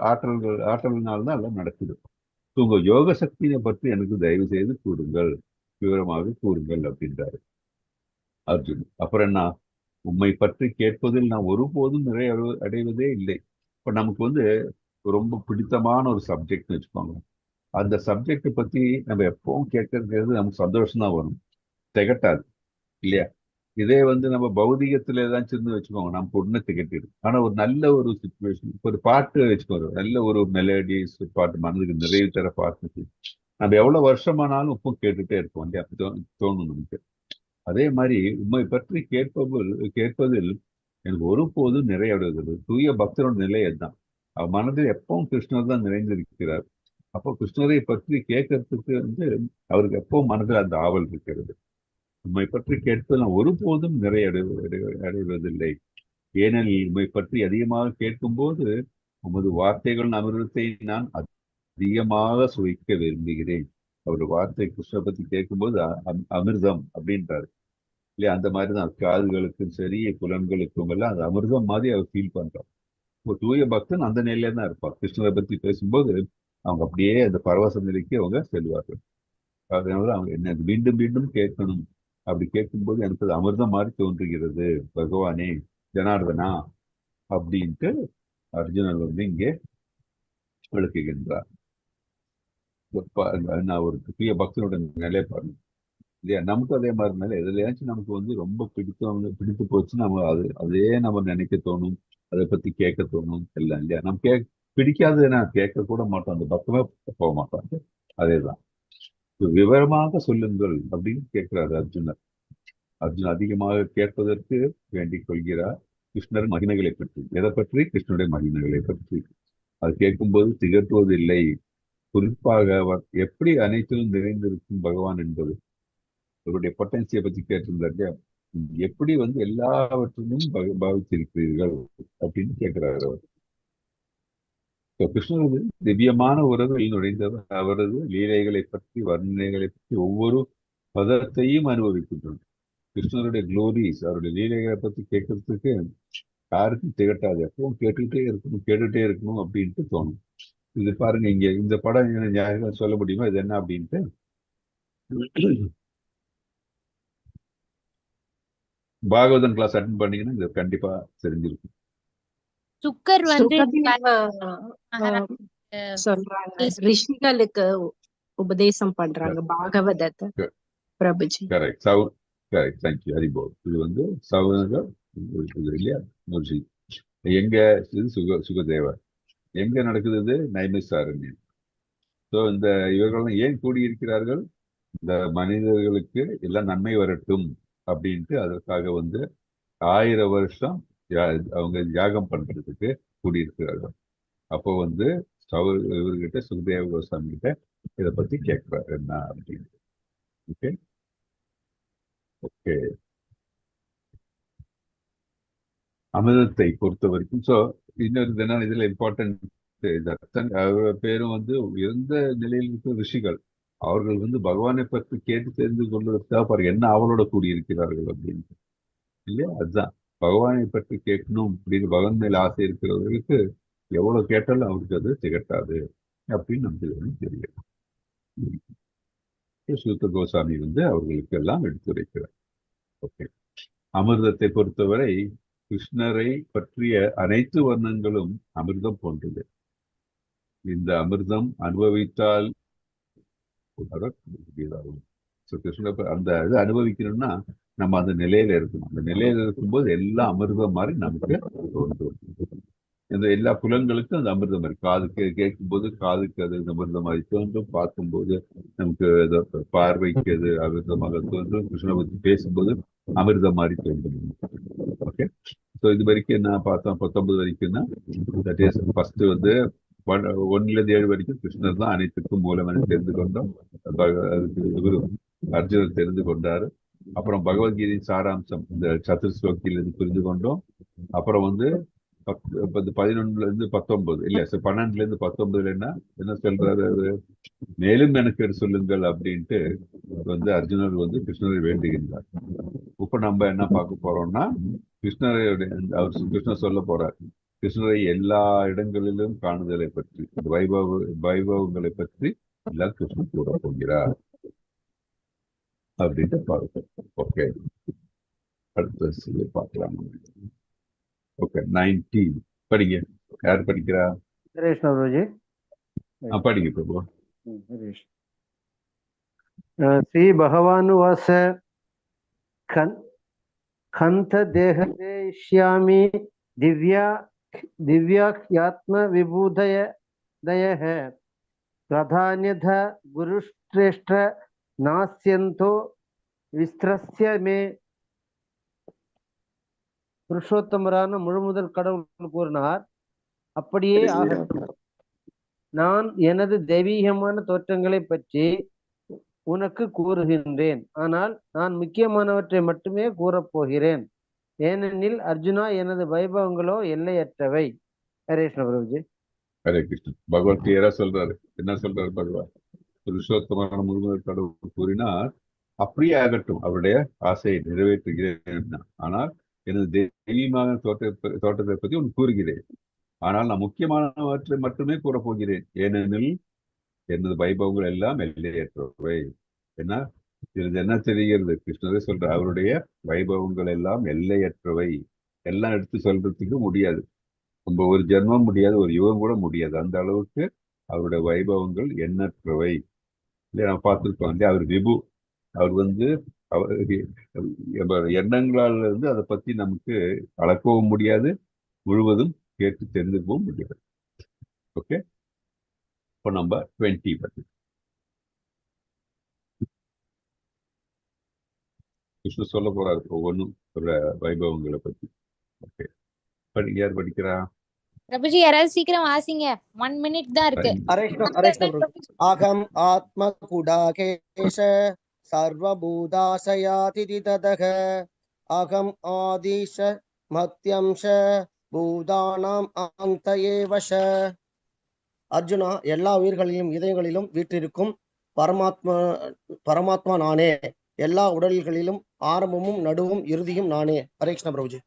ஆற்றல்னால்தான் எல்லாம் நடக்குது. ஸோ உங்க யோக சக்தியை பற்றி எனக்கு தயவு செய்து கூறுங்கள், விவரமாக கூறுங்கள் அப்படின்றாரு அர்ஜுன். அப்புறம் என்ன? உம்மை பற்றி கேட்பதில் நான் ஒருபோதும் அடைவதே இல்லை. இப்போ நமக்கு வந்து ரொம்ப பிடித்தமான ஒரு சப்ஜெக்ட்னு வச்சுக்கோங்க. அந்த சப்ஜெக்டை பத்தி நம்ம எப்பவும் கேட்கறது நமக்கு சந்தோஷம் தான் வரும், திகட்டாது இல்லையா. இதே வந்து நம்ம பௌதிகத்துல ஏதாச்சும் இருந்து வச்சுக்கோங்க, நம்ம உடனே திகட்டிடும். ஆனா ஒரு நல்ல ஒரு சுச்சுவேஷன், ஒரு பாட்டு வச்சுக்கோங்க, நல்ல ஒரு மெலடிஸ் பாட்டு, மனதுக்கு நிறைவு தர பாட்டு, நம்ம எவ்வளவு வருஷமானாலும் இப்போ கேட்டுட்டே இருப்போம் இல்லையா? அப்படி தோணும் நமக்கு. அதே மாதிரி உண்மை பற்றி கேட்பதில் எனக்கு ஒருபோதும் நிறையடைவதில்லை. தூய பக்தரோட நிலை அதுதான். அவர் மனதில் எப்பவும் கிருஷ்ணர் தான் நிறைந்திருக்கிறார். அப்போ கிருஷ்ணரை பற்றி கேட்கறதுக்கு வந்து அவருக்கு எப்பவும் மனதில் அந்த ஆவல் இருக்கிறது. உண்மை பற்றி கேட்பது நான் ஒருபோதும் அடைவதில்லை. ஏனெனில் உண்மை பற்றி அதிகமாக கேட்கும்போது உமது வார்த்தைகள் அமிர்தத்தை நான் அதிகமாக சுவைக்க விரும்புகிறேன். அவர் வார்த்தை கிருஷ்ணரை பத்தி கேட்கும்போது அமிர்தம் அப்படின்றாரு இல்லையா? அந்த மாதிரி தான் காதுகளுக்கும் சரி புலன்களுக்கும் எல்லாம் அது அமிர்தம் மாதிரி அவர் ஃபீல் பண்றார். ஒரு தூய பக்தன் அந்த நிலையில தான் இருப்பார். கிருஷ்ணரை பத்தி பேசும்போது அவங்க அப்படியே அந்த பரவச நிலைக்கு அவங்க செல்வார்கள். அதனால அவங்க என்ன மீண்டும் மீண்டும் கேட்கணும். அப்படி கேட்கும்போது எனக்கு அது அமிர்தம் மாதிரி தோன்றுகிறது. பகவானே ஜனார்தனா அப்படின்ட்டு அர்ஜுனன் வந்து இங்கே விளக்குகின்றார். நான் ஒரு தூய பக்தனோட நிலை பாருங்க இல்லையா? நமக்கு அதே மாதிரி மேல எதுலையாச்சும் நமக்கு வந்து ரொம்ப பிடித்து போச்சு, நம்ம அதே நம்ம நினைக்க தோணும், அதை பத்தி கேட்க தோணும் எல்லாம் இல்லையா? நம்ம பிடிக்காததை நான் கேட்க கூட மாட்டோம், அந்த பக்கமே போக மாட்டோம். அதேதான் விவரமாக சொல்லுங்கள் அப்படின்னு கேட்கிறாரு அர்ஜுனர். அர்ஜுன் அதிகமாக கேட்பதற்கு வேண்டிக் கொள்கிறார் கிருஷ்ணர் மகிமைகளை பற்றி. எதை பற்றி? கிருஷ்ணனுடைய மகிமைகளை பற்றி. அது கேட்கும்போது திகட்டுவது இல்லை. குறிப்பாக அவர் எப்படி அனைத்திலும் நிறைந்திருக்கும் பகவான் என்பது, அவருடைய பொட்டன்சியை பத்தி கேட்டிருந்தாரு. எப்படி வந்து எல்லாவற்றிலும் பாவித்திருக்கிறீர்கள் அப்படின்னு கேட்கிறார் அவர். கிருஷ்ணரது திவ்யமான உறவில் நுழைந்தவர் அவரது லீலைகளை பற்றி, வர்ணனைகளை பற்றி ஒவ்வொரு பதத்தையும் அனுபவிக்கின்றனர். கிருஷ்ணருடைய குளோரிஸ், அவருடைய லீலைகளை பத்தி கேட்கறதுக்கு யாருக்கும் திகட்டாது. எப்பவும் கேட்டுட்டே இருக்கணும் அப்படின்ட்டு தோணும். இது பாருங்க, இங்க இந்த படம் ஞாபகம் சொல்ல முடியுமா இது என்ன அப்படின்ட்டு? பாகவதன் கிளாஸ் அட்டன் பண்ணீங்கன்னா இது கண்டிப்பா தெரிஞ்சிருக்கும். சுக்கர் வந்து சொல்றாங்க, ரிஷிகளுக்கு உபதேசம் பண்றாங்க பாகவதத்தை Prabhuji. Correct, correct, thank you, Haribol. இது வந்து சவுனகர் இல்லையா? எங்க இது சுகதேவர். எங்க நடக்குது இது? நைமிசாரண்யம். ஸோ இந்த இவர்கள் ஏன் கூடியிருக்கிறார்கள்? இந்த மனிதர்களுக்கு எல்லாம் நன்மை வரட்டும் அப்படின்ட்டு அதற்காக வந்து 1000 வருஷம் அவங்க யாகம் பண்றதுக்கு கூடியிருக்கிறார்கள். அப்போ வந்து இவர்கிட்ட சுகதேவ கோஸ்வாமி கிட்ட இதை பத்தி கேட்கிறார் என்ன அப்படின்னு. Okay okay. அமிர்தத்தை பொறுத்த வரைக்கும் ஸோ இன்னொரு தினம் இதுல இம்பார்ட்டன்ட் பேரும் வந்து உயர்ந்த நிலையில் இருக்கிற ரிஷிகள். அவர்கள் வந்து பகவானை பற்றி கேட்டு தெரிந்து கொள்வதற்காக பாருங்க என்ன அவளோட கூடியிருக்கிறார்கள் அப்படின்னு இல்லையா? அதுதான் பகவானை பற்றி கேட்கணும் அப்படின்னு பகவான் மேல ஆசை இருக்கிறவர்களுக்கு எவ்வளவு கேட்டாலும் அவருக்கு அது திகட்டாது அப்படின்னு நமக்கு தெரியும். சூத்த கோசாமி வந்து அவர்களுக்கு எல்லாம் எடுத்துரைக்கிறார். ஓகே. அமிர்தத்தை பொறுத்தவரை கிருஷ்ணரை பற்றிய அனைத்து வர்ணங்களும் அமிர்தம் போன்றது. இந்த அமிர்தம் அனுபவித்தால் கிருஷ்ண அந்த இது அனுபவிக்கணும்னா நம்ம அந்த நிலையில இருக்கணும். அந்த நிலையில இருக்கும்போது எல்லாம் அமிர்தம் மாதிரி நமக்கு தோன்றும். இந்த எல்லா புலன்களுக்கும் அந்த அமிர்தம் மாதிரி, காதுக்கு கேட்கும்போது காதுக்கு அது அமிர்தம் மாதிரி தோன்றும், பார்க்கும்போது நமக்கு பார்வைக்கு அது அமிர்தமாக தோன்றும், கிருஷ்ணனை பத்தி பேசும்போது அமிர்தம் மாதிரி தோன்றும். ஓகே. ஸோ இது வரைக்கும் நான் பார்த்தோம் 19 வரைக்கும்னா தட் இஸ் ஃபர்ஸ்ட் வந்து 1-7 வரைக்கும் கிருஷ்ணர் தான் அனைத்துக்கும் மூலம் என தெரிந்து கொண்டோம். அர்ஜுனர் தெரிந்து கொண்டாரு. அப்புறம் பகவத்கீதையின் சாராம்சம் இந்த சதுர்ஸ்லோகியிலிருந்து புரிந்து கொண்டோம். அப்புறம் வந்து 11-19 இல்ல 12-19 என்ன சொல்றாரு? மேலும் எனக்கு சொல்லுங்கள் அப்படின்ட்டு வந்து அர்ஜுனர் வந்து கிருஷ்ணரை வேண்டுகின்றார். இப்ப நம்ம என்ன பார்க்க போறோம்னா கிருஷ்ணர் சொல்ல போறார் கிருஷ்ணரை எல்லா இடங்களிலும் காணுதலை பற்றி, வைபவங்களை பற்றி எல்லாம் கிருஷ்ணன் கூற போகிறார் அப்படின்ட்டு பார்ப்போம். ஓகே, அடுத்த பார்க்கலாம். ஓகே, 19 படிங்க. யார் படிக்கிறா? படிங்க பிரபு. श्री भगवानुवास हंत देहदेष्यामि दिव्याख्यात्म विबुधय दयः प्रधान्यथ गुरुश्रेष्ठ नास्यन्तो विस्त्रस्य मे. புருஷோத்தமரான முழுமுதல் கடவுள் கூறினார், அப்படியே ஆகட்டும். நான் எனது தெய்வீகமான தோற்றங்களை பற்றி உனக்கு கூறுகின்றேன், ஆனால் நான் முக்கியமானவற்றை மட்டுமே கூறப்போகிறேன். ஏனெனில் அர்ஜுனா, எனது வைபவங்களோ எல்லையற்றவை. ஹரே கிருஷ்ண பிரபுஜி. ஹரே கிருஷ்ணன். பகவான் கிளியரா சொல்றாரு. என்ன சொல்றாரு பகவான்? புருஷோத்தமான முழுமுதல் கடவுள் கூறினார், அப்படியே ஆகட்டும், அவருடைய ஆசையை நிறைவேற்றுகிறேன். ஆனால் எனது தெய்வீகமான தோட்டத்தை பற்றி உன் கூறுகிறேன், ஆனால் நான் முக்கியமானவற்றை மட்டுமே கூறப்போகிறேன். ஏனெனில் எனது வைபவங்கள் எல்லாம் எல்லையற்றவை. ஏன்னா இது என்ன தெரிகிறது? கிருஷ்ணரே சொல்ற, அவருடைய வைபவங்கள் எல்லாம் எல்லையற்றவை. எல்லாம் எடுத்து சொல்றதுக்கு முடியாது. நம்ம ஒரு ஜென்மம் முடியாது, ஒரு யுகம் கூட முடியாது. அந்த அளவுக்கு அவருடைய வைபவங்கள் எண்ணற்றவை. இல்லையா? நம்ம பார்த்துருக்கோம் இல்லையா? அவர் விபு. அவர் எண்ணங்களால் அதை பத்தி நமக்கு அளக்கவும் முடியாது, முழுவதும் கேட்டு தெரிஞ்சுக்கவும் முடியாது. ஓகே, இப்போ நம்ம 20 பத்தி கிருஷ்ண சொல்ல போறாரு ஒவ்வொன்றும் வைபவங்களை பத்தி. ஓகே, யார் படிக்கிறா? பிரபுஜி யாராவது சீக்கிரம் வாசிங்க, 1 minute தான் இருக்கு. அகம் ஆத்ம குடாகேஷ சர்வபூதாசயாதி ததக அகம் ஆதிஷ மத்யம்ஷ பூதானாம் அந்த ஏவஷ. அர்ஜுனா, எல்லா உயிர்களிலும் இதயங்களிலும் வீற்றிருக்கும் பரமாத்மா நானே. எல்லா உடல்களிலும் ஆரம்பமும் நடுவும் இறுதியும் நானே. ஹரே கிருஷ்ண பிரபுஜி.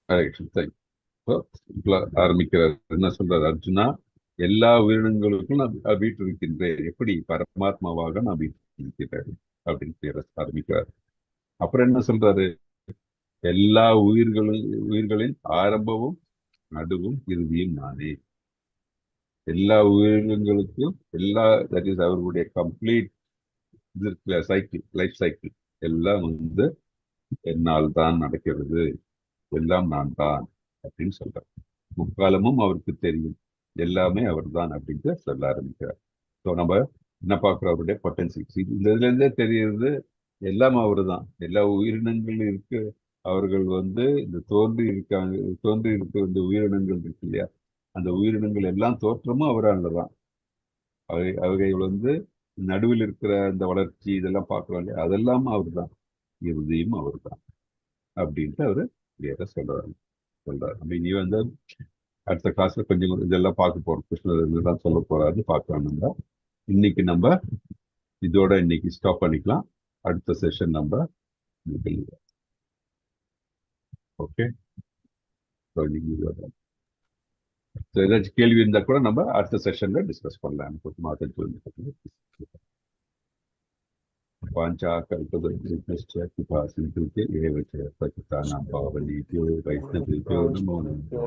ஹரே கிருஷ்ணன். ஆரம்பிக்கிறார். என்ன சொல்றாரு? அர்ஜுனா, எல்லா உயிரினங்களுக்கும் நான் வீட்டிருக்கின்றேன். எப்படி? பரமாத்மாவாக நான் வீட்டிருக்கிறேன் அப்படின்னு ஆரம்பிக்கிறார். அப்புறம் என்ன சொல்றாரு? எல்லா உயிர்களின் ஆரம்பமும் நடுவும் இறுதியும் நானே. எல்லா உயிரினங்களுக்கும் தட் இஸ் அவர்களுடைய கம்ப்ளீட் சைக்கிள், லைஃப் சைக்கிள் எல்லாம் என்னால் தான் நடக்கிறது, எல்லாம் நான் தான் அப்படின்னு சொல்றார். முக்காலமும் அவருக்கு தெரியும், எல்லாமே அவர் தான் அப்படின்ட்டு சொல்ல ஆரம்பிக்கிறார். ஸோ நம்ம என்ன பார்க்குறோம்? அவருடைய பொட்டன்சியல் இதுல இருந்தே தெரியுது, எல்லாம் அவர் தான். எல்லா உயிரினங்கள் இருக்கு, அவர்கள் இந்த தோன்றி இருக்க இந்த உயிரினங்கள் இருக்கு இல்லையா, அந்த உயிரினங்கள் எல்லாம் தோற்றமும் அவரால் தான். அவைகள் நடுவில் இருக்கிற அந்த வளர்ச்சி இதெல்லாம் பார்க்குறோம் இல்லையா, அதெல்லாம் அவர் தான், இறுதியும் அவர் தான் அப்படின்ட்டு அவரு கிளியரா சொல்றாரு. நம்ம இனி அடுத்த கிளாஸ்ல கொஞ்சம் இதெல்லாம் பார்க்க போறோம். கிருஷ்ணர் தான் சொல்ல போறாரு, பார்க்கலாம். நம்ம இதோட இன்னைக்கு ஸ்டாப் பண்ணிக்கலாம். அடுத்த செஷன் நம்ம ஓகே. ஏதாச்சும் கேள்வி இருந்தா கூட நம்ம அடுத்த செஷன்ல டிஸ்கஸ் பண்ணலாம். पांचा कल्पवृक्षश्च कृपा सिन्धुते एव च पतितानां पावनेभ्यो वैष्णवेभ्यो नमो नमः।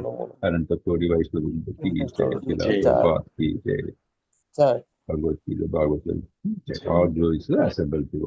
अनन्तकोटि वैष्णववृन्द की जय, प्रभुपाद की जय, भगवत गीता भागवत जय। All glories assembled to